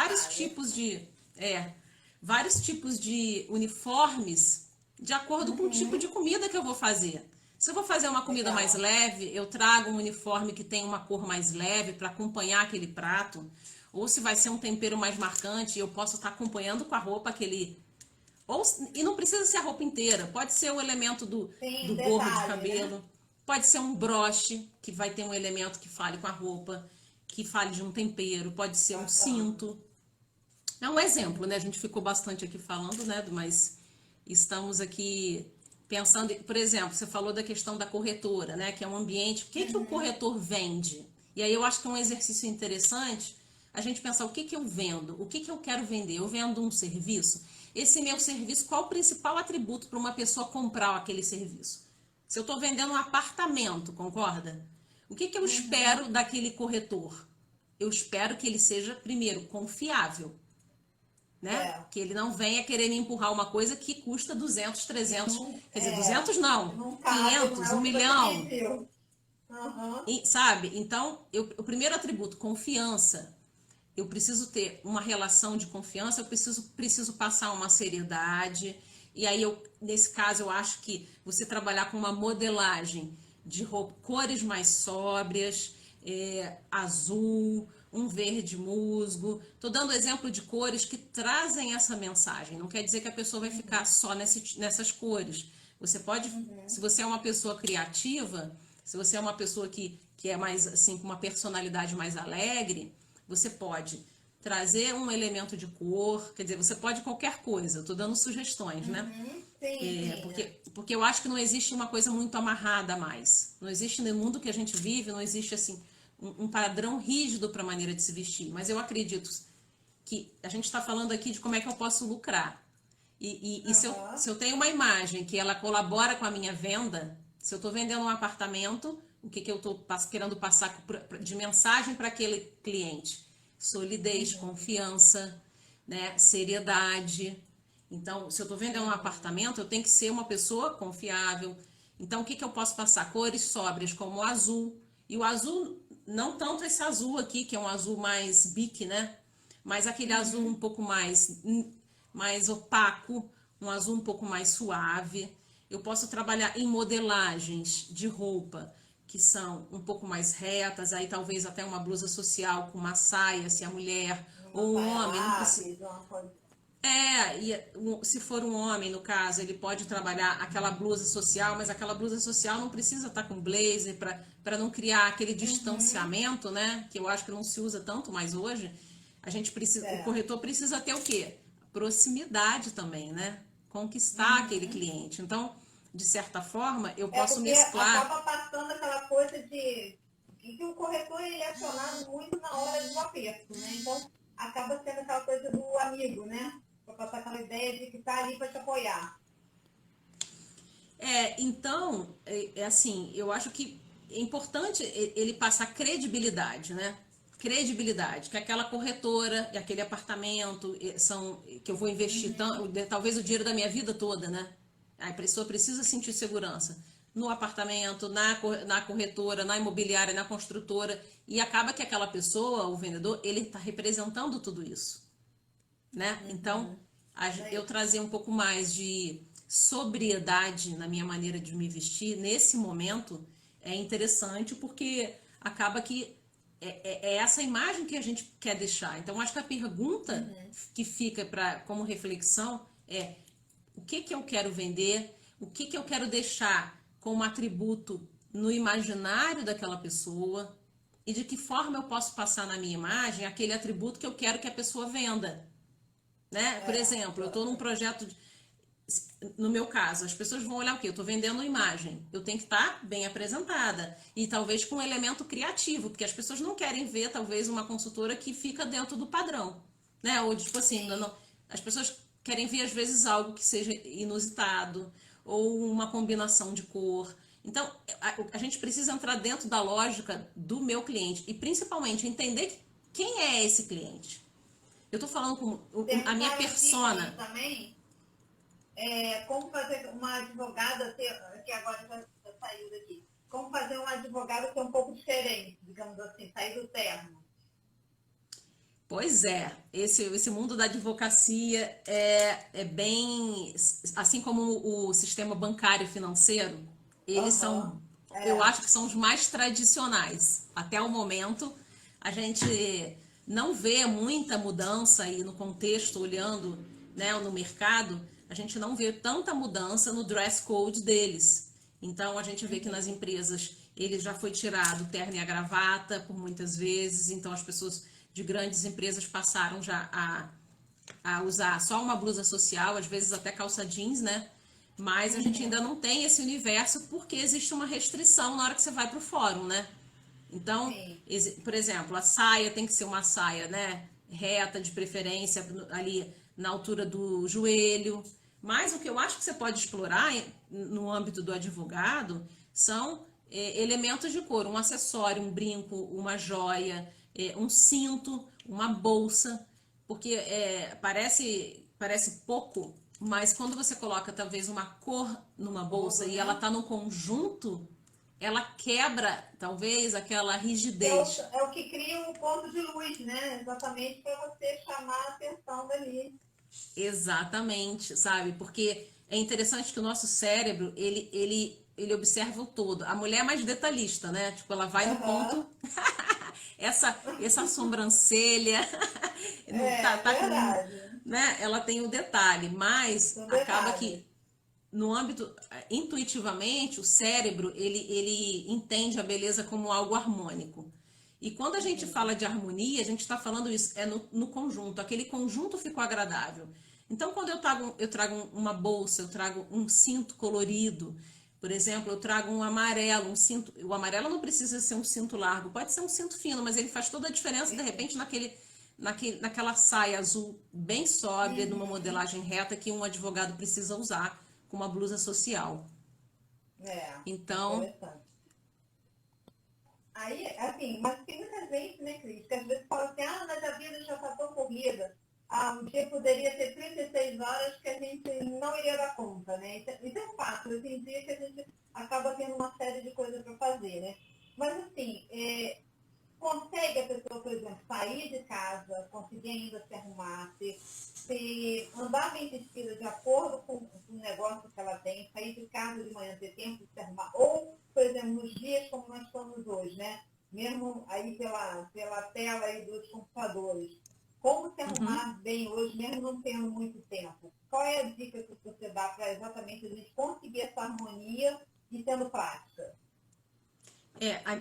é, vários tipos de uniformes de acordo com o tipo de comida que eu vou fazer. Se eu vou fazer uma comida mais Legal. leve, eu trago um uniforme que tem uma cor mais leve para acompanhar aquele prato. Ou se vai ser um tempero mais marcante, eu posso estar acompanhando com a roupa aquele. E não precisa ser a roupa inteira, pode ser o elemento Sim, do gorro de detalhe, né? cabelo, pode ser um broche, que vai ter um elemento que fale com a roupa, que fale de um tempero, pode ser um Bacana. cinto. É um exemplo, né? A gente ficou bastante aqui falando, né? Mas estamos aqui pensando, por exemplo, você falou da questão da corretora, né? Que é um ambiente. O que que o corretor vende? E aí eu acho que é um exercício interessante a gente pensar o que que eu vendo, o que que eu quero vender. Eu vendo um serviço. Esse meu serviço, qual o principal atributo para uma pessoa comprar aquele serviço? Se eu estou vendendo um apartamento, concorda? O que que eu espero daquele corretor? Eu espero que ele seja, primeiro, confiável, né? É. Que ele não venha querer me empurrar uma coisa que custa 200, E 300, não, quer dizer, 200 não, não cabe, não 500, é um o que você milhão, pediu. Aham. sabe? Então, o primeiro atributo, confiança. Eu preciso ter uma relação de confiança, eu preciso passar uma seriedade. E aí, nesse caso, eu acho que você trabalhar com uma modelagem de roupa, cores mais sóbrias, azul, um verde musgo. Estou dando exemplo de cores que trazem essa mensagem. Não quer dizer que a pessoa vai ficar só nessas cores. Você pode, se você é uma pessoa criativa, se você é uma pessoa que é mais assim, com uma personalidade mais alegre, você pode trazer um elemento de cor, quer dizer, você pode qualquer coisa. Eu estou dando sugestões, né? Sim, sim. Porque eu acho que não existe uma coisa muito amarrada mais. Não existe no mundo que a gente vive, não existe assim um padrão rígido para a maneira de se vestir. Mas eu acredito que a gente está falando aqui de como é que eu posso lucrar. E Aham. se eu tenho uma imagem que ela colabora com a minha venda, se eu estou vendendo um apartamento, o que, que eu estou querendo passar de mensagem para aquele cliente? Solidez, confiança, né? Seriedade. Então, se eu estou vendendo um apartamento, eu tenho que ser uma pessoa confiável. Então, o que, que eu posso passar? Cores sóbrias, como o azul. E o azul, não tanto esse azul aqui, que é um azul mais bique, né? Mas aquele azul um pouco mais opaco, um azul um pouco mais suave. Eu posso trabalhar em modelagens de roupa que são um pouco mais retas, aí talvez até uma blusa social com uma saia, se a mulher Uma ou o saia homem não precisa. lápis, uma coisa. Se for um homem, no caso, ele pode trabalhar aquela blusa social, mas aquela blusa social não precisa estar com blazer para não criar aquele distanciamento, né? Que eu acho que não se usa tanto mais hoje. O É. corretor precisa ter o quê? Proximidade também, né? Conquistar aquele cliente. Então, de certa forma, eu É posso porque mesclar. acaba passando aquela coisa de que o corretor ele é acionado muito na hora do aperto, né? Então acaba sendo aquela coisa do amigo, né? Para passar aquela ideia de que está ali para te apoiar. Então, assim, eu acho que é importante ele passar credibilidade, né? Credibilidade, que aquela corretora, aquele apartamento são que eu vou investir talvez o dinheiro da minha vida toda, né? A pessoa precisa sentir segurança no apartamento, na corretora, na imobiliária, na construtora, e acaba que aquela pessoa, o vendedor, ele está representando tudo isso, né? Então, eu trazer um pouco mais de sobriedade na minha maneira de me vestir nesse momento é interessante porque acaba que é essa imagem que a gente quer deixar. Então, acho que a pergunta que fica como reflexão é o que que eu quero vender, o que que eu quero deixar como atributo no imaginário daquela pessoa e de que forma eu posso passar na minha imagem aquele atributo que eu quero que a pessoa venda, né? Por exemplo, eu estou num projeto, no meu caso, as pessoas vão olhar o quê? Eu estou vendendo imagem, eu tenho que estar bem apresentada e talvez com um elemento criativo, porque as pessoas não querem ver talvez uma consultora que fica dentro do padrão, né? Ou tipo assim, as pessoas querem ver às vezes algo que seja inusitado ou uma combinação de cor. Então, a gente precisa entrar dentro da lógica do meu cliente e principalmente entender quem é esse cliente. Eu estou falando com a minha persona. Também, como fazer uma advogada que agora já saiu daqui, como fazer uma advogada ser um pouco diferente, digamos assim, sair do termo. Pois é, esse mundo da advocacia é bem, assim como o sistema bancário financeiro, eles são, eu acho que são os mais tradicionais. Até o momento, a gente não vê muita mudança aí no contexto, olhando, né, no mercado, a gente não vê tanta mudança no dress code deles. Então, a gente vê que nas empresas ele já foi tirado o terno e a gravata por muitas vezes, então as pessoas de grandes empresas passaram já a usar só uma blusa social, às vezes até calça jeans, né? Mas a gente ainda não tem esse universo porque existe uma restrição na hora que você vai para o fórum, né? Então, por exemplo, a saia tem que ser uma saia, né? Reta, de preferência, ali na altura do joelho. Mas o que eu acho que você pode explorar no âmbito do advogado são elementos de cor, um acessório, um brinco, uma joia, um cinto, uma bolsa, porque parece pouco, mas quando você coloca talvez uma cor numa bolsa e ela está no conjunto, ela quebra talvez aquela rigidez. É o que cria um ponto de luz, né? Exatamente para você chamar a atenção dali. Exatamente, sabe? Porque é interessante que o nosso cérebro, ele observa o todo. A mulher é mais detalhista, né? Tipo, ela vai no ponto. essa sobrancelha tá com, né? Ela tem o detalhe, mas acaba que no âmbito intuitivamente o cérebro ele entende a beleza como algo harmônico. E quando a gente fala de harmonia, a gente está falando isso, no conjunto. Aquele conjunto ficou agradável. Então, quando eu trago uma bolsa, eu trago um cinto colorido, por exemplo, eu trago um amarelo, um cinto. O amarelo não precisa ser um cinto largo, pode ser um cinto fino, mas ele faz toda a diferença, de repente, naquela saia azul bem sóbria, numa modelagem reta que um advogado precisa usar com uma blusa social. Então. Aí, assim, mas tem muita gente, né, Cris, que às vezes fala assim, mas a vida já está tão corrida, um dia poderia ter 36 horas que a gente não iria dar conta, né? Isso é um fato, tem dia que a gente acaba tendo uma série de coisas para fazer, né? Mas, assim, consegue a pessoa, por exemplo, sair de casa, conseguir ainda se arrumar, andar bem vestida de acordo com o negócio que ela tem, sair de casa de manhã, ter tempo de se arrumar, ou, por exemplo, nos dias como nós estamos hoje, né? Mesmo aí pela tela aí dos computadores, como se arrumar bem hoje, mesmo não tendo muito tempo? Qual é a dica que você dá para exatamente a gente conseguir essa harmonia e sendo prática?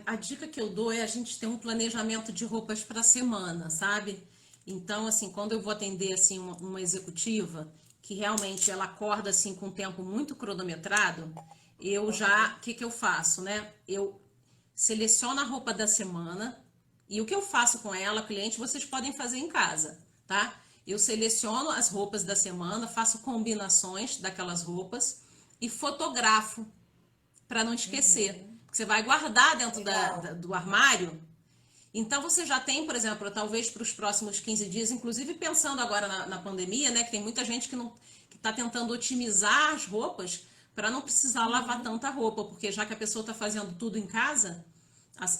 A dica que eu dou é a gente ter um planejamento de roupas para a semana, sabe? Então, assim, quando eu vou atender assim uma executiva que realmente ela acorda assim com um tempo muito cronometrado, o que eu faço, né? Eu seleciono a roupa da semana e o que eu faço com ela, cliente, vocês podem fazer em casa, tá? Eu seleciono as roupas da semana, faço combinações daquelas roupas e fotografo para não esquecer. Você vai guardar dentro do armário. Então, você já tem, por exemplo, talvez para os próximos 15 dias, inclusive pensando agora na pandemia, né? Que tem muita gente que está tentando otimizar as roupas para não precisar lavar tanta roupa, porque já que a pessoa está fazendo tudo em casa,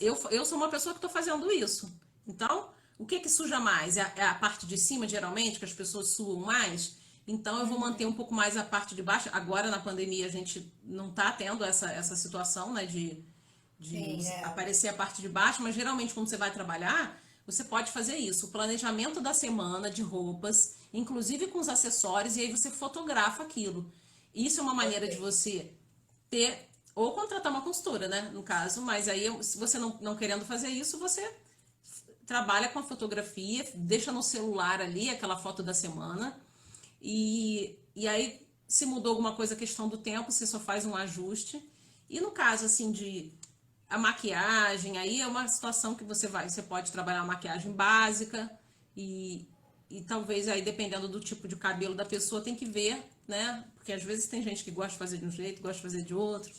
eu sou uma pessoa que estou fazendo isso. Então, o que suja mais? É a parte de cima, geralmente, que as pessoas suam mais? Então, eu vou manter um pouco mais a parte de baixo. Agora, na pandemia, a gente não está tendo essa situação, né, de aparecer a parte de baixo, mas geralmente, quando você vai trabalhar, você pode fazer isso. O planejamento da semana de roupas, inclusive com os acessórios, e aí você fotografa aquilo. Isso é uma maneira de você ter Ou contratar uma consultora, né? No caso, mas aí, se você não querendo fazer isso, você trabalha com a fotografia, deixa no celular ali aquela foto da semana e aí, se mudou alguma coisa, a questão do tempo, você só faz um ajuste. E no caso, assim, de a maquiagem, aí é uma situação que você pode trabalhar uma maquiagem básica e, e talvez aí, dependendo do tipo de cabelo da pessoa, tem que ver, né? Porque às vezes tem gente que gosta de fazer de um jeito, gosta de fazer de outro.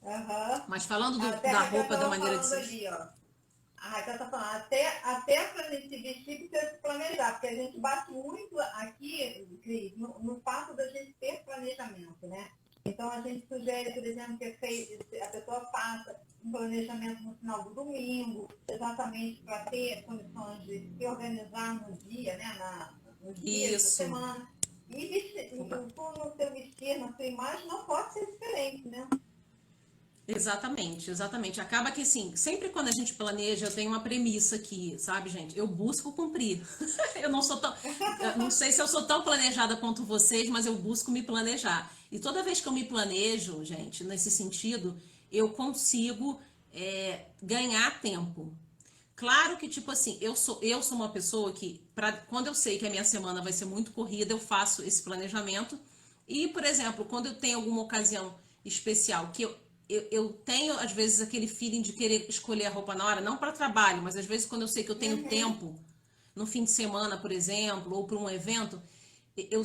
Aham. Mas falando Até a da Raquel roupa, da estava maneira de falando ser. ali, ó. A Raquel está falando, até para a gente se vestir precisa se planejar, porque a gente bate muito aqui, Cris, no fato da gente ter planejamento, né? Então a gente sugere, por exemplo, que a pessoa faça um planejamento no final do domingo, exatamente para ter condições de se organizar no dia, né? Nos dias da Isso. semana. E vestir, no seu vestir, na sua imagem, não pode ser diferente, né? Exatamente, exatamente. Acaba que, assim, sempre quando a gente planeja, eu tenho uma premissa aqui, sabe, gente? Eu busco cumprir. Eu não sou tão. Eu não sei se eu sou tão planejada quanto vocês, mas eu busco me planejar. E toda vez que eu me planejo, gente, nesse sentido, eu consigo ganhar tempo. Claro que, tipo assim, eu sou uma pessoa que, quando eu sei que a minha semana vai ser muito corrida, eu faço esse planejamento. E, por exemplo, quando eu tenho alguma ocasião especial, que eu tenho, às vezes, aquele feeling de querer escolher a roupa na hora, não para trabalho, mas às vezes quando eu sei que eu tenho Uhum. tempo, no fim de semana, por exemplo, ou para um evento, eu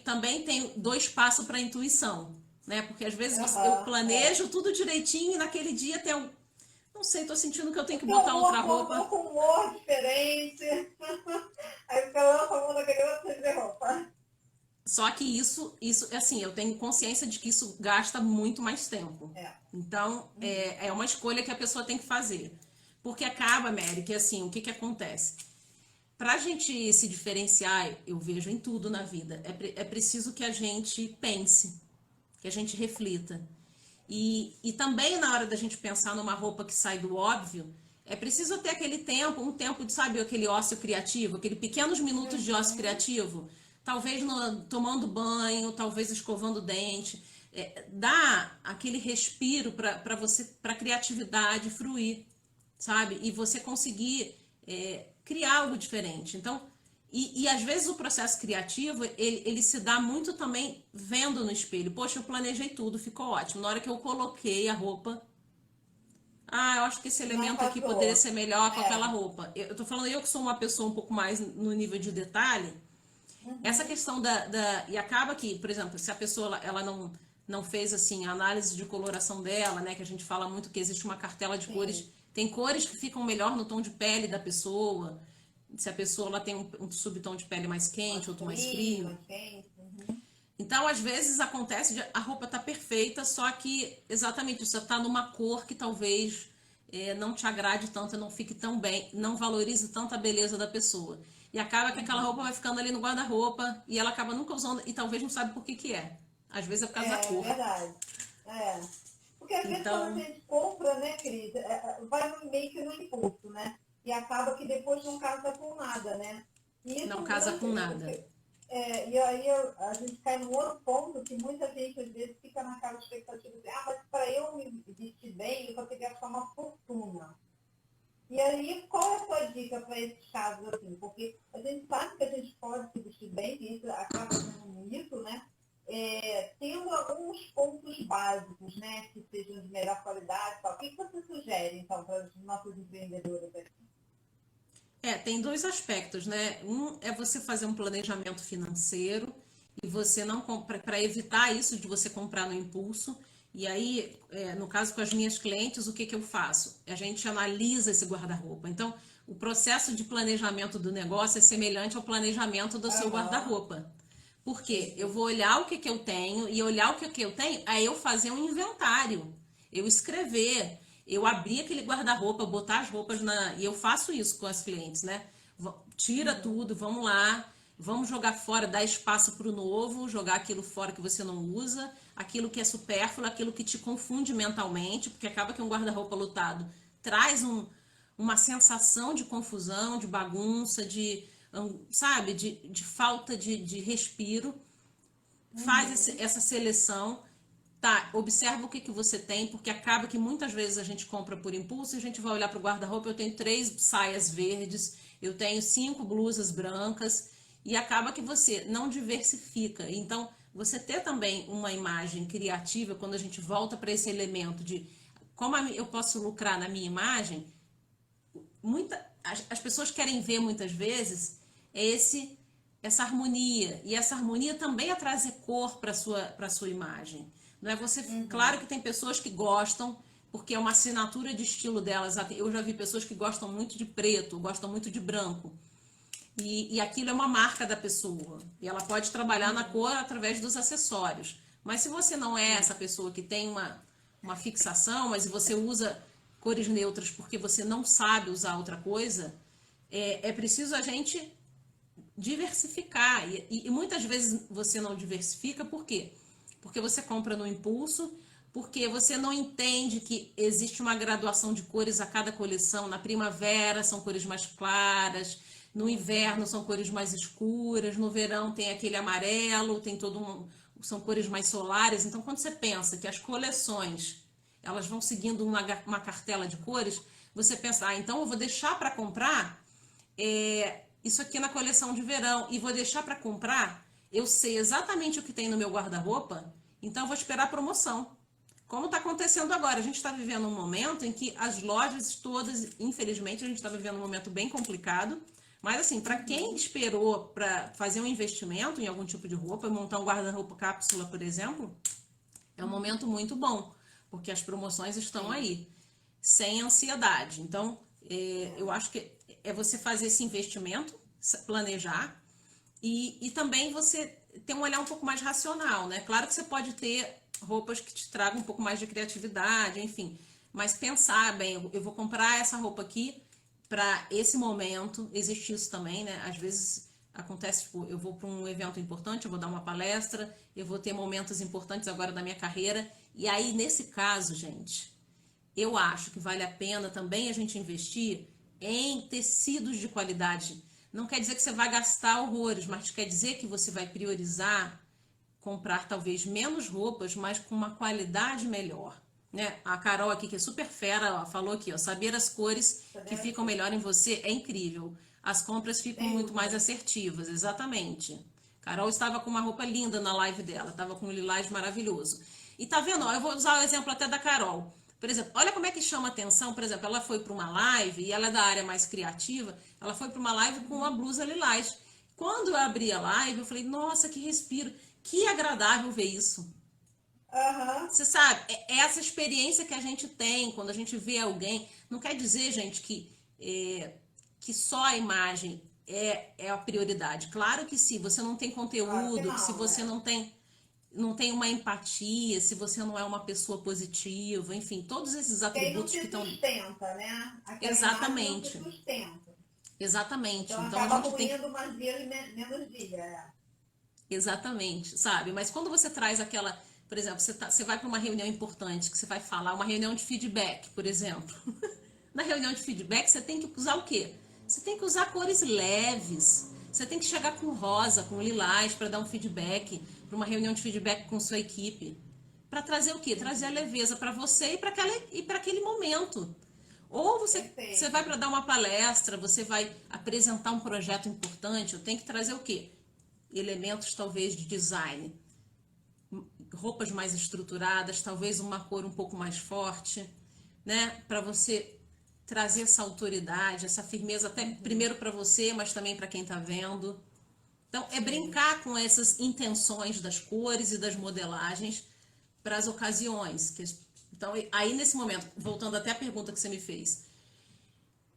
também tenho dois passos para a intuição, né? Porque às vezes eu Aham, é. planejo tudo direitinho e naquele dia tem um, não sei, tô sentindo que eu tenho que Seu botar humor outra acordou roupa. com humor diferente. Aí você lança a mão naquele outro de roupa. Só que isso, assim, eu tenho consciência de que isso gasta muito mais tempo. É. Então, Uhum. é uma escolha que a pessoa tem que fazer. Porque acaba, Mary, que assim, o que que acontece? Para a gente se diferenciar, eu vejo em tudo na vida, é preciso que a gente pense, que a gente reflita. E também na hora da gente pensar numa roupa que sai do óbvio, é preciso ter aquele tempo, um tempo de, sabe, aquele ócio criativo, aquele pequenos minutos de ócio Uhum. criativo, talvez tomando banho, talvez escovando o dente, dá aquele respiro para você, para a criatividade fruir, sabe? E você conseguir criar algo diferente. Então, e às vezes o processo criativo, ele se dá muito também vendo no espelho. Poxa, eu planejei tudo, ficou ótimo. Na hora que eu coloquei a roupa, eu acho que esse Não elemento aqui poderia passou. ser melhor com aquela É. roupa. Eu tô falando eu que sou uma pessoa um pouco mais no nível de detalhe, essa Uhum. questão e acaba que, por exemplo, se a pessoa ela não fez assim a análise de coloração dela, né, que a gente fala muito que existe uma cartela de cores, Sim. tem cores que ficam melhor no tom de pele da pessoa. Se a pessoa ela tem um subtom de pele mais quente, Mais outro mais frio, frio. mais quente. Uhum. Então, às vezes acontece de a roupa tá perfeita, só que exatamente isso, tá numa cor que talvez não te agrade tanto, não fique tão bem, não valorize tanto a beleza da pessoa. E acaba que aquela roupa Uhum. vai ficando ali no guarda-roupa e ela acaba nunca usando e talvez não sabe por que que é. Às vezes é por causa da É cor. verdade. É. Porque às vezes quando a Então, gente compra, né, Cris, vai meio que no impulso, né? E acaba que depois não casa com nada, né? E isso é não um casa grande. com nada. E aí a gente cai num outro ponto que muita gente às vezes fica naquela expectativa de, mas para eu me vestir bem, eu vou ter que gastar uma fortuna. E aí, qual é a sua dica para esses casos assim? Porque a gente sabe que a gente pode se vestir bem, e isso acaba sendo um mito, né? Tendo alguns pontos básicos, né? Que sejam de melhor qualidade e tal. O que você sugere, então, para os nossos empreendedores aqui? Tem dois aspectos, né? Um é você fazer um planejamento financeiro e você não compra para evitar isso de você comprar no impulso. E aí, no caso com as minhas clientes, o que que eu faço? A gente analisa esse guarda-roupa. Então, o processo de planejamento do negócio é semelhante ao planejamento do seu Aham, guarda-roupa. Porque eu entendi. vou olhar o que que eu tenho e olhar o que que eu tenho, aí eu fazer um inventário, eu escrever, eu abrir aquele guarda-roupa, botar as roupas e eu faço isso com as clientes, né? Tira Uhum. tudo, vamos lá, vamos jogar fora, dar espaço para o novo, jogar aquilo fora que você não usa, aquilo que é supérfluo, aquilo que te confunde mentalmente, porque acaba que um guarda-roupa lotado traz uma sensação de confusão, de bagunça, sabe, de falta de respiro. Faz Uhum. essa seleção Tá, observa o que que você tem, porque acaba que muitas vezes a gente compra por impulso e a gente vai olhar para o guarda-roupa, eu tenho 3 saias verdes, eu tenho 5 blusas brancas, e acaba que você não diversifica. Então, você ter também uma imagem criativa, quando a gente volta para esse elemento de como eu posso lucrar na minha imagem, as pessoas querem ver muitas vezes essa harmonia, e essa harmonia também é trazer cor para sua imagem. Não é você, claro que tem pessoas que gostam, porque é uma assinatura de estilo delas. Eu já vi pessoas que gostam muito de preto, gostam muito de branco. E aquilo é uma marca da pessoa. E ela pode trabalhar na cor através dos acessórios. Mas se você não é essa pessoa que tem uma fixação, mas você usa cores neutras porque você não sabe usar outra coisa, é preciso a gente diversificar. E muitas vezes você não diversifica, por quê? Porque você compra no impulso, porque você não entende que existe uma graduação de cores a cada coleção. Na primavera são cores mais claras, no inverno são cores mais escuras, no verão tem aquele amarelo, tem são cores mais solares. Então, quando você pensa que as coleções elas vão seguindo uma cartela de cores, você pensa, então eu vou deixar para comprar isso aqui na coleção de verão e vou deixar para comprar, eu sei exatamente o que tem no meu guarda-roupa, então eu vou esperar a promoção. Como está acontecendo agora, a gente está vivendo um momento em que as lojas todas, infelizmente, a gente está vivendo um momento bem complicado, mas assim, para quem esperou para fazer um investimento em algum tipo de roupa, montar um guarda-roupa cápsula, por exemplo, é um momento muito bom, porque as promoções estão aí, sem ansiedade. Então, eu acho que é você fazer esse investimento, planejar, e também você ter um olhar um pouco mais racional, né? Claro que você pode ter roupas que te tragam um pouco mais de criatividade, enfim, mas pensar bem, eu vou comprar essa roupa aqui para esse momento, existe isso também, né? Às vezes acontece, tipo, eu vou para um evento importante, eu vou dar uma palestra, eu vou ter momentos importantes agora da minha carreira, e aí nesse caso, gente, eu acho que vale a pena também a gente investir em tecidos de qualidade. Não quer dizer que você vai gastar horrores, mas quer dizer que você vai priorizar comprar talvez menos roupas, mas com uma qualidade melhor. Né? A Carol aqui, que é super fera, ó, falou aqui, ó, saber as cores que ficam melhor em você é incrível. As compras ficam muito mais assertivas, exatamente. Carol estava com uma roupa linda na live dela, estava com um lilás maravilhoso. E tá vendo, ó, eu vou usar o exemplo até da Carol. Por exemplo, olha como é que chama atenção, por exemplo, ela foi para uma live, e ela é da área mais criativa, ela foi para uma live com uma blusa lilás. Quando eu abri a live, eu falei, nossa, que respiro, que agradável ver isso. Você sabe, é essa experiência que a gente tem quando a gente vê alguém. Não quer dizer, gente, que só a imagem é a prioridade. Claro que se você não tem conteúdo, se você não tem uma empatia, se você não é uma pessoa positiva, enfim, todos esses atributos que estão. Sustenta, né? Exatamente. Não sustenta. Exatamente. Então a gente tem mais dia e menos dia. Exatamente, sabe? Mas quando você traz aquela, por exemplo, você vai para uma reunião importante, que você vai falar, uma reunião de feedback, por exemplo. Na reunião de feedback, você tem que usar o quê? Você tem que usar cores leves. Você tem que chegar com rosa, com lilás, para dar um feedback, para uma reunião de feedback com sua equipe. Para trazer o quê? Trazer a leveza para você e para aquele momento. Ou você vai para dar uma palestra, você vai apresentar um projeto importante, eu tenho que trazer o quê? Elementos talvez de design, roupas mais estruturadas, talvez uma cor um pouco mais forte, né? Para você trazer essa autoridade, essa firmeza, até primeiro para você, mas também para quem está vendo. Então, é brincar com essas intenções das cores e das modelagens para as ocasiões. Então, aí nesse momento, voltando até a pergunta que você me fez,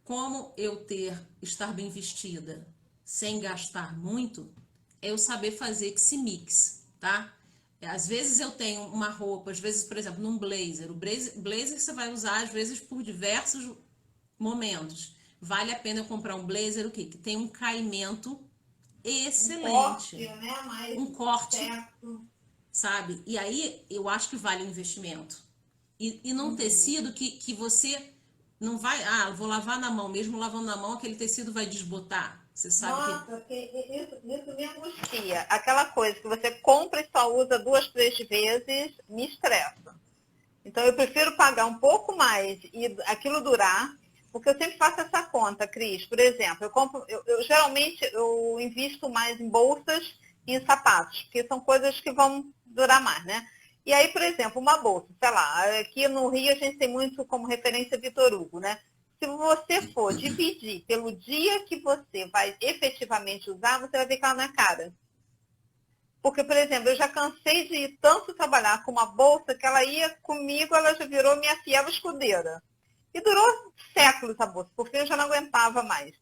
como eu estar bem vestida sem gastar muito, é eu saber fazer esse mix, tá? Às vezes eu tenho uma roupa, às vezes, por exemplo, num blazer. O blazer você vai usar, às vezes, por diversos momentos. Vale a pena eu comprar um blazer, o quê? Que tem um caimento excelente. Um corte, certo, sabe? E aí, eu acho que vale o investimento. E num tecido que você Não vai, vou lavar na mão, mesmo lavando na mão, aquele tecido vai desbotar. Você sabe que. Nossa, isso me angustia. Aquela coisa que você compra e só usa 2, 3 vezes, me estressa. Então, eu prefiro pagar um pouco mais e aquilo durar, porque eu sempre faço essa conta, Cris. Por exemplo, geralmente eu invisto mais em bolsas e em sapatos, porque são coisas que vão durar mais, né? E aí, por exemplo, uma bolsa, sei lá, aqui no Rio a gente tem muito como referência Vitor Hugo, né? Se você for dividir pelo dia que você vai efetivamente usar, você vai ver que ela não é cara. Porque, por exemplo, eu já cansei de tanto trabalhar com uma bolsa que ela ia comigo, ela já virou minha fiel escudeira. E durou séculos a bolsa, porque eu já não aguentava mais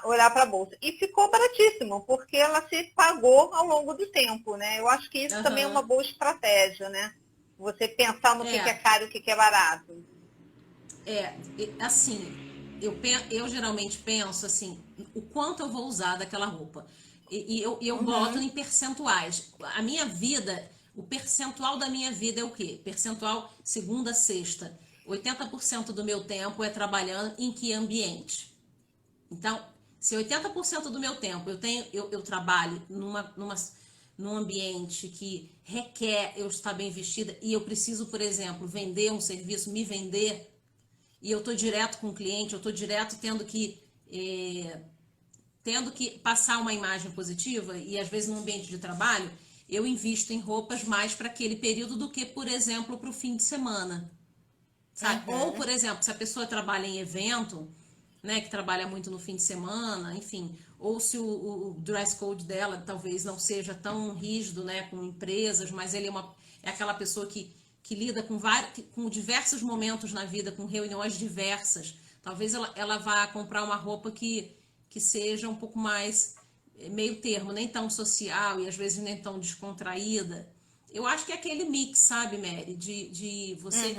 olhar para a bolsa. E ficou baratíssimo, porque ela se pagou ao longo do tempo, né? Eu acho que isso também é uma boa estratégia, né? Você pensar no que é caro e o que é barato. Assim, eu geralmente penso assim, o quanto eu vou usar daquela roupa. Eu boto em percentuais. A minha vida, o percentual da minha vida é o quê? Percentual segunda a sexta. 80% do meu tempo é trabalhando em que ambiente? Então, se 80% do meu tempo eu trabalho num ambiente que requer eu estar bem vestida e eu preciso, por exemplo, vender um serviço, me vender, e eu estou direto com o cliente, eu estou direto tendo que passar uma imagem positiva, e às vezes no ambiente de trabalho, eu invisto em roupas mais para aquele período do que, por exemplo, para o fim de semana. Sabe? Ou, por exemplo, se a pessoa trabalha em evento, né, que trabalha muito no fim de semana, enfim, ou se o dress code dela talvez não seja tão rígido, né, com empresas, mas ele é aquela pessoa que lida com diversos momentos na vida, com reuniões diversas. Talvez ela vá comprar uma roupa que seja um pouco mais meio termo, nem tão social e às vezes nem tão descontraída. Eu acho que é aquele mix, sabe, Mary, de você...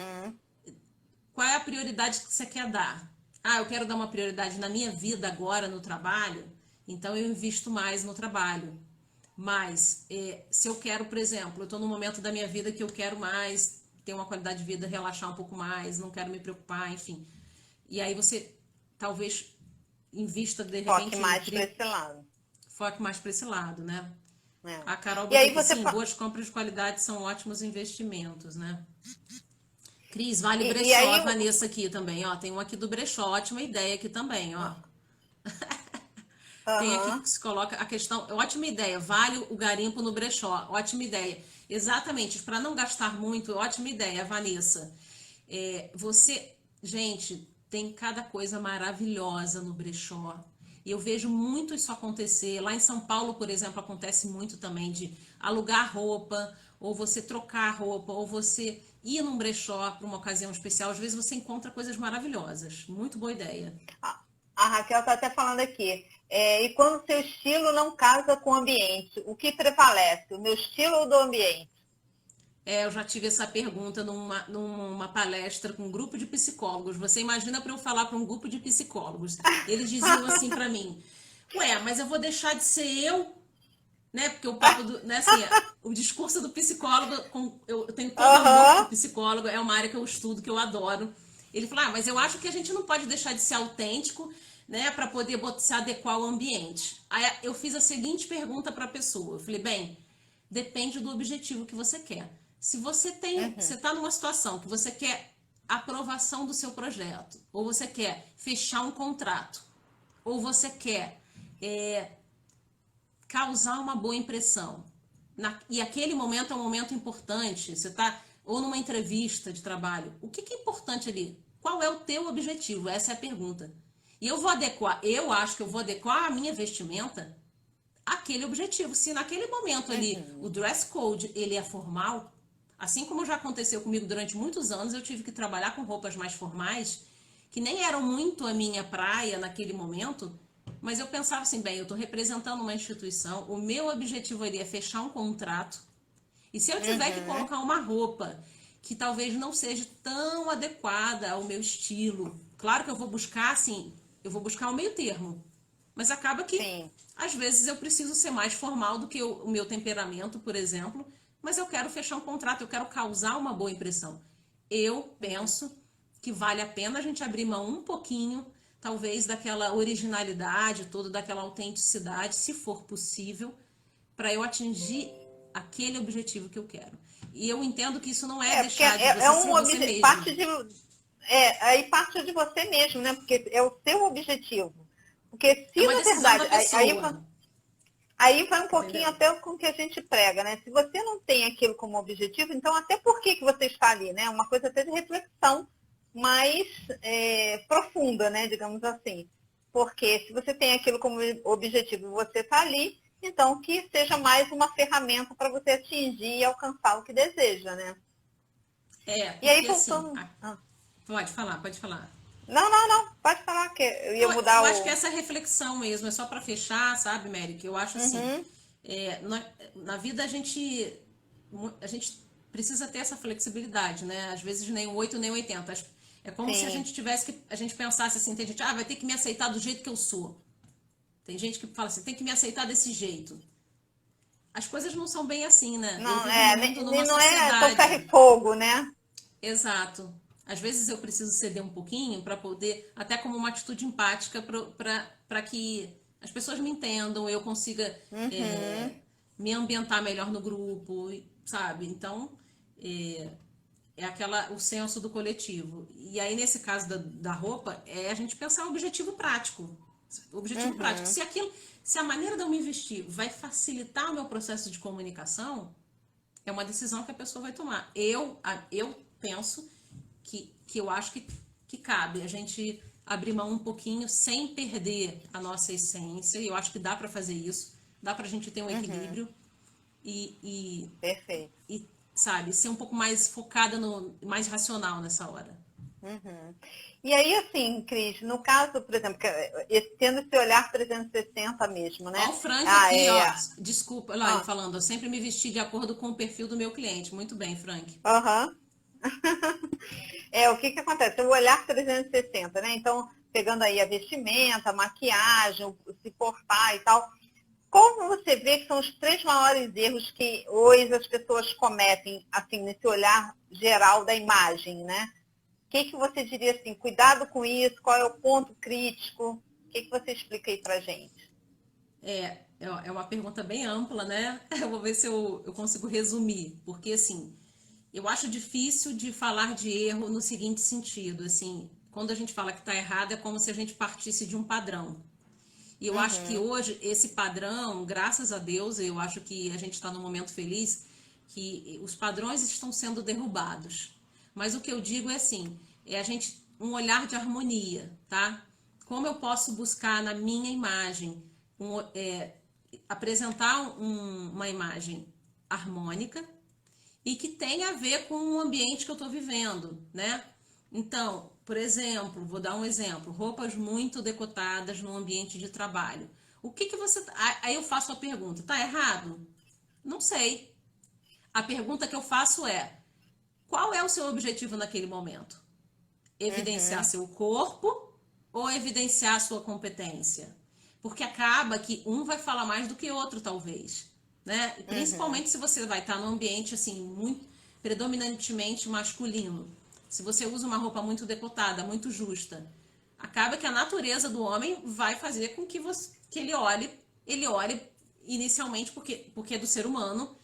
Qual é a prioridade que você quer dar? Eu quero dar uma prioridade na minha vida agora, no trabalho, então eu invisto mais no trabalho. Mas, se eu quero, por exemplo, eu estou num momento da minha vida que eu quero mais, ter uma qualidade de vida, relaxar um pouco mais, não quero me preocupar, enfim. E aí você, talvez, invista, de repente... Foque mais para esse lado. Foque mais para esse lado, né? A Carol botou aqui, sim, boas compras de qualidade são ótimos investimentos, né? Cris, vale brechó, a Vanessa aqui também, ó. Tem um aqui do brechó, ótima ideia aqui também, ó. Tem aqui que se coloca a questão, ótima ideia, vale o garimpo no brechó, ótima ideia. Exatamente, para não gastar muito, ótima ideia, Vanessa. Gente, tem cada coisa maravilhosa no brechó. E eu vejo muito isso acontecer. Lá em São Paulo, por exemplo, acontece muito também de alugar roupa, ou você trocar roupa, ou você ir num brechó para uma ocasião especial. Às vezes você encontra coisas maravilhosas. Muito boa ideia. A Raquel está até falando aqui. E quando seu estilo não casa com o ambiente, o que prevalece? O meu estilo ou do ambiente? Eu já tive essa pergunta numa palestra com um grupo de psicólogos. Você imagina para eu falar para um grupo de psicólogos. Eles diziam assim para mim, mas eu vou deixar de ser eu, né? Porque o papo né, assim, o discurso do psicólogo, eu tenho todo amor pro psicólogo, é uma área que eu estudo, que eu adoro. Ele falou, mas eu acho que a gente não pode deixar de ser autêntico, né, para poder se adequar ao ambiente. Aí eu fiz a seguinte pergunta para a pessoa. Eu falei, bem, depende do objetivo que você quer. Se você você está numa situação que você quer aprovação do seu projeto, ou você quer fechar um contrato, ou você quer causar uma boa impressão, e aquele momento é um momento importante, você está ou numa entrevista de trabalho, o que é importante ali? Qual é o teu objetivo? Essa é a pergunta. E eu acho que eu vou adequar a minha vestimenta àquele objetivo. Se naquele momento ali o dress code ele é formal, assim como já aconteceu comigo durante muitos anos, eu tive que trabalhar com roupas mais formais, que nem eram muito a minha praia naquele momento, mas eu pensava assim, bem, eu estou representando uma instituição, o meu objetivo ali é fechar um contrato, e se eu tiver que colocar uma roupa que talvez não seja tão adequada ao meu estilo, claro que eu vou buscar, assim, eu vou buscar o meio termo, mas acaba que, às vezes, eu preciso ser mais formal do que o meu temperamento, por exemplo, mas eu quero fechar um contrato, eu quero causar uma boa impressão. Eu penso que vale a pena a gente abrir mão um pouquinho, talvez, daquela originalidade toda, daquela autenticidade, se for possível, para eu atingir aquele objetivo que eu quero. E eu entendo que isso não é Porque deixar de você ser você mesmo. Aí parte de você mesmo, né? Porque é o seu objetivo. Porque se, É uma na decisão verdade, da pessoa. aí vai um pouquinho Entendeu? até com o que a gente prega, né? Se você não tem aquilo como objetivo, então até por que você está ali, né? Uma coisa até de reflexão mais profunda, né? Digamos assim. Porque se você tem aquilo como objetivo e você está ali, então que seja mais uma ferramenta para você atingir e alcançar o que deseja, né? E aí, Porque assim, voltando... pode falar. Não, pode falar que eu ia Não, eu mudar acho que o... essa reflexão mesmo, é só para fechar, sabe, Mary? Que eu acho assim, Uhum, na vida a gente precisa ter essa flexibilidade, né? Às vezes nem o 8 nem o 80. É como se a sim. gente a gente pensasse assim, tem gente, vai ter que me aceitar do jeito que eu sou. Tem gente que fala assim, tem que me aceitar desse jeito. As coisas não são bem assim, né? Eu Não, vivo no mundo, numa não é tão sociedade. ferro-fogo, né? Exato. Às vezes eu preciso ceder um pouquinho para poder, até como uma atitude empática, para que as pessoas me entendam, eu consiga Uhum, me ambientar melhor no grupo, sabe? Então, é, o senso do coletivo. E aí, nesse caso da roupa, é a gente pensar um objetivo prático. Objetivo prático. uhum, Se a maneira de eu me vestir vai facilitar o meu processo de comunicação, é uma decisão que a pessoa vai tomar. Eu penso que eu acho que cabe a gente abrir mão um pouquinho sem perder a nossa essência. E eu acho que dá para fazer isso. Dá para a gente ter um uhum. equilíbrio e, Perfeito. sabe, ser um pouco mais focada mais racional nessa hora. Uhum. E aí, assim, Cris, no caso, por exemplo, tendo esse olhar 360 mesmo, Ó, né? o Frank Ah, aqui, é. ó. Desculpa, lá ele Ah, falando, eu sempre me vesti de acordo com o perfil do meu cliente. Muito bem, Frank. aham. O que acontece? O olhar 360, né? Então, pegando aí a vestimenta, a maquiagem, se portar e tal. Como você vê que são os três maiores erros que hoje as pessoas cometem, assim, nesse olhar geral da imagem, né? O que você diria assim, cuidado com isso, qual é o ponto crítico? O que você explica aí pra gente? É uma pergunta bem ampla, né? Eu vou ver se eu consigo resumir, porque assim, eu acho difícil de falar de erro no seguinte sentido, assim, quando a gente fala que está errado é como se a gente partisse de um padrão. E eu acho que Uhum, hoje esse padrão, graças a Deus, eu acho que a gente está num momento feliz que os padrões estão sendo derrubados. Mas o que eu digo é assim, um olhar de harmonia, tá? Como eu posso buscar na minha imagem apresentar uma imagem harmônica e que tenha a ver com o ambiente que eu estou vivendo, né? Então, por exemplo, vou dar um exemplo: roupas muito decotadas no ambiente de trabalho. O que você. Aí eu faço a pergunta: tá errado? Não sei. A pergunta que eu faço é: qual é o seu objetivo naquele momento? Evidenciar uhum, seu corpo ou evidenciar sua competência? Porque acaba que um vai falar mais do que outro, talvez, né? E uhum, principalmente se você vai estar num ambiente assim muito predominantemente masculino. Se você usa uma roupa muito decotada, muito justa, acaba que a natureza do homem vai fazer com que ele olhe inicialmente porque é do ser humano,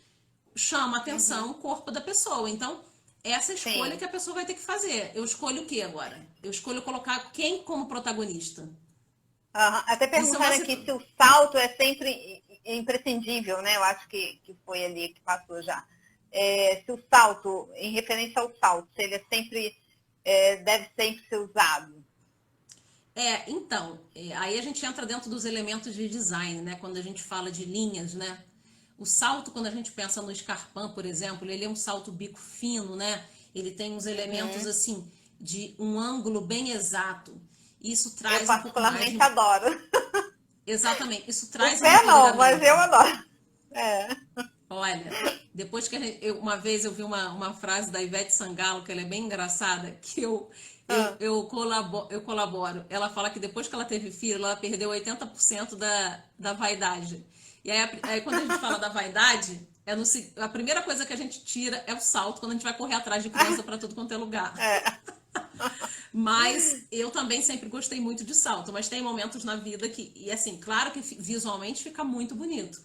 chama a atenção uhum. o corpo da pessoa. Então, essa escolha que Sim. a pessoa vai ter que fazer. Eu escolho o que agora? Eu escolho colocar quem como protagonista. Aham. Até Isso é uma perguntaram aqui situação. se o salto é sempre imprescindível, né? Eu acho que foi ali que passou já. Se o salto, em referência ao salto, se ele é sempre, deve sempre ser usado. Aí a gente entra dentro dos elementos de design, né? Quando a gente fala de linhas, né? O salto, quando a gente pensa no escarpão, por exemplo, ele é um salto bico fino, né? Ele tem uns elementos Uhum. assim de um ângulo bem exato. Isso Eu traz um pouco mais particularmente de. adoro. Exatamente, isso O traz um pé não, mas eu empoderamento. adoro. É. Olha, depois que uma vez eu vi uma frase da Ivete Sangalo, que ela é bem engraçada, que Ah, eu colaboro. Ela fala que depois que ela teve filho, ela perdeu 80% da vaidade. E aí, quando a gente fala da vaidade, a primeira coisa que a gente tira é o salto, quando a gente vai correr atrás de criança para tudo quanto é lugar. é. Mas eu também sempre gostei muito de salto, mas tem momentos na vida que, e assim, claro que visualmente fica muito bonito.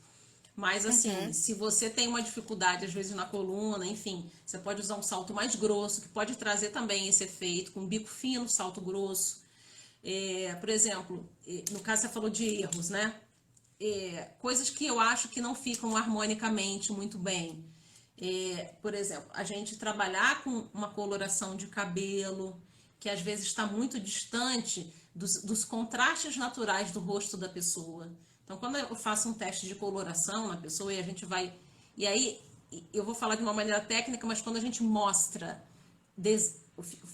Mas assim, Uhum. se você tem uma dificuldade, às vezes, na coluna, enfim, você pode usar um salto mais grosso, que pode trazer também esse efeito, com bico fino, salto grosso. Por exemplo, no caso você falou de erros, né? Coisas que eu acho que não ficam harmonicamente muito bem. Por exemplo, a gente trabalhar com uma coloração de cabelo, que às vezes está muito distante dos contrastes naturais do rosto da pessoa. Então, quando eu faço um teste de coloração na pessoa e a gente vai. E aí, eu vou falar de uma maneira técnica, mas quando a gente mostra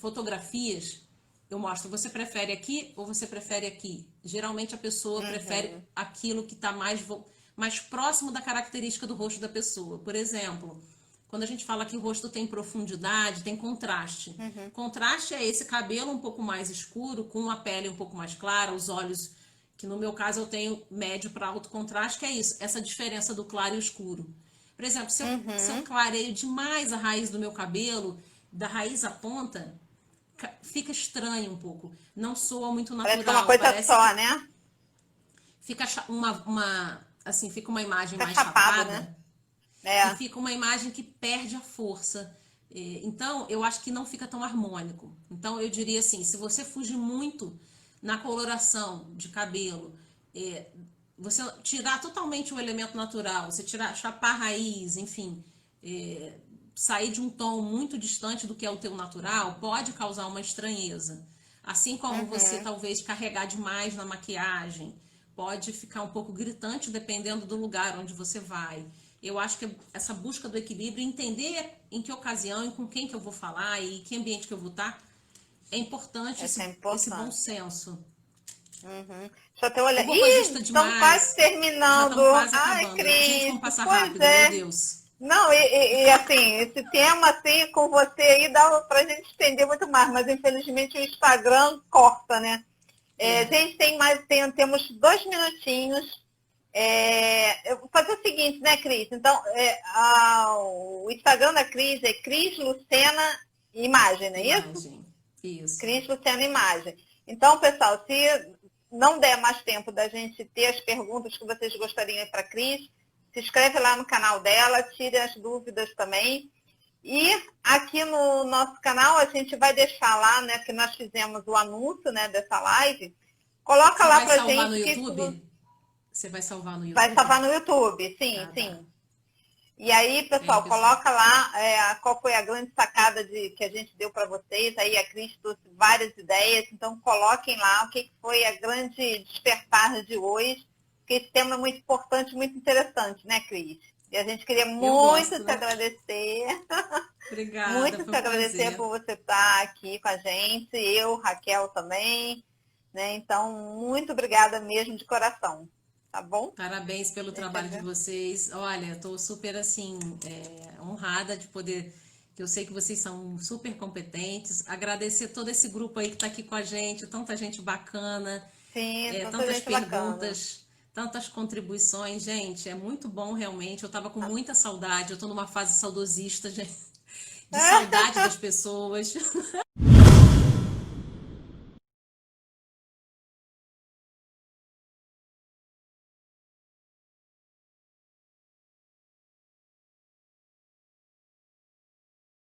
fotografias, eu mostro, você prefere aqui ou você prefere aqui? Geralmente a pessoa prefere aquilo que está mais próximo da característica do rosto da pessoa. Por exemplo, quando a gente fala que o rosto tem profundidade, tem contraste. Contraste é esse cabelo um pouco mais escuro, com a pele um pouco mais clara, os olhos, que no meu caso eu tenho médio para alto contraste, que é isso, essa diferença do claro e escuro. Por exemplo, se eu clareio demais a raiz do meu cabelo, da raiz à ponta, fica estranho um pouco. Não soa muito Parece que é uma natural. coisa Parece só, que né? fica assim, fica uma imagem Fica mais chapado, né? chapada e É. fica uma imagem que perde a força. Então, eu acho que não fica tão harmônico. Então, eu diria assim, se você fugir muito na coloração de cabelo, você tirar totalmente o elemento natural, você chapar a raiz, enfim, sair de um tom muito distante do que é o teu natural, pode causar uma estranheza. Assim como você talvez carregar demais na maquiagem, pode ficar um pouco gritante dependendo do lugar onde você vai. Eu acho que essa busca do equilíbrio, entender em que ocasião e com quem que eu vou falar e em que ambiente que eu vou estar, é importante Essa é esse bom importante. senso. Deixa eu até olhar. Corpagista Ih, estamos quase demais, já terminando. estamos quase Ai, acabando, né? Gente, como Cris, passa pois rápido, meu é. Deus. Não, assim, esse tema assim com você aí dá pra gente estender muito mais, mas infelizmente o Instagram corta, né? Gente, temos 2 minutinhos. Eu vou fazer o seguinte, né, Cris? Então, o Instagram da Cris é Cris Lucena Imagem, não é isso? Imagem. Isso. Cris Luciana Imagem. Então, pessoal, se não der mais tempo da gente ter as perguntas que vocês gostariam para a Cris, se inscreve lá no canal dela, tire as dúvidas também. E aqui no nosso canal a gente vai deixar lá, né, que nós fizemos o anúncio, né, dessa live. Coloca Você lá vai pra salvar no gente. YouTube? Você vai salvar no Vai YouTube? salvar no YouTube, sim, Ah, tá. sim. E aí, pessoal, Pessoal. coloca lá qual foi a grande sacada que a gente deu para vocês. Aí a Cris trouxe várias ideias, então coloquem lá o que foi a grande despertar de hoje, porque esse tema é muito importante, muito interessante, né, Cris? E a gente queria Eu muito gosto, te né? agradecer, Obrigada, muito foi te um agradecer prazer. por você estar aqui com a gente, eu, Raquel também, né? Então, muito obrigada mesmo de coração, tá bom? Parabéns pelo trabalho de vocês. Olha, estou super assim honrada de poder, que eu sei que vocês são super competentes. Agradecer todo esse grupo aí que está aqui com a gente, tanta gente bacana, Sim, tanta tantas gente bacana. perguntas, tantas contribuições, gente. É muito bom realmente. Eu estava com muita saudade. Eu estou numa fase saudosista, gente, de saudade das pessoas.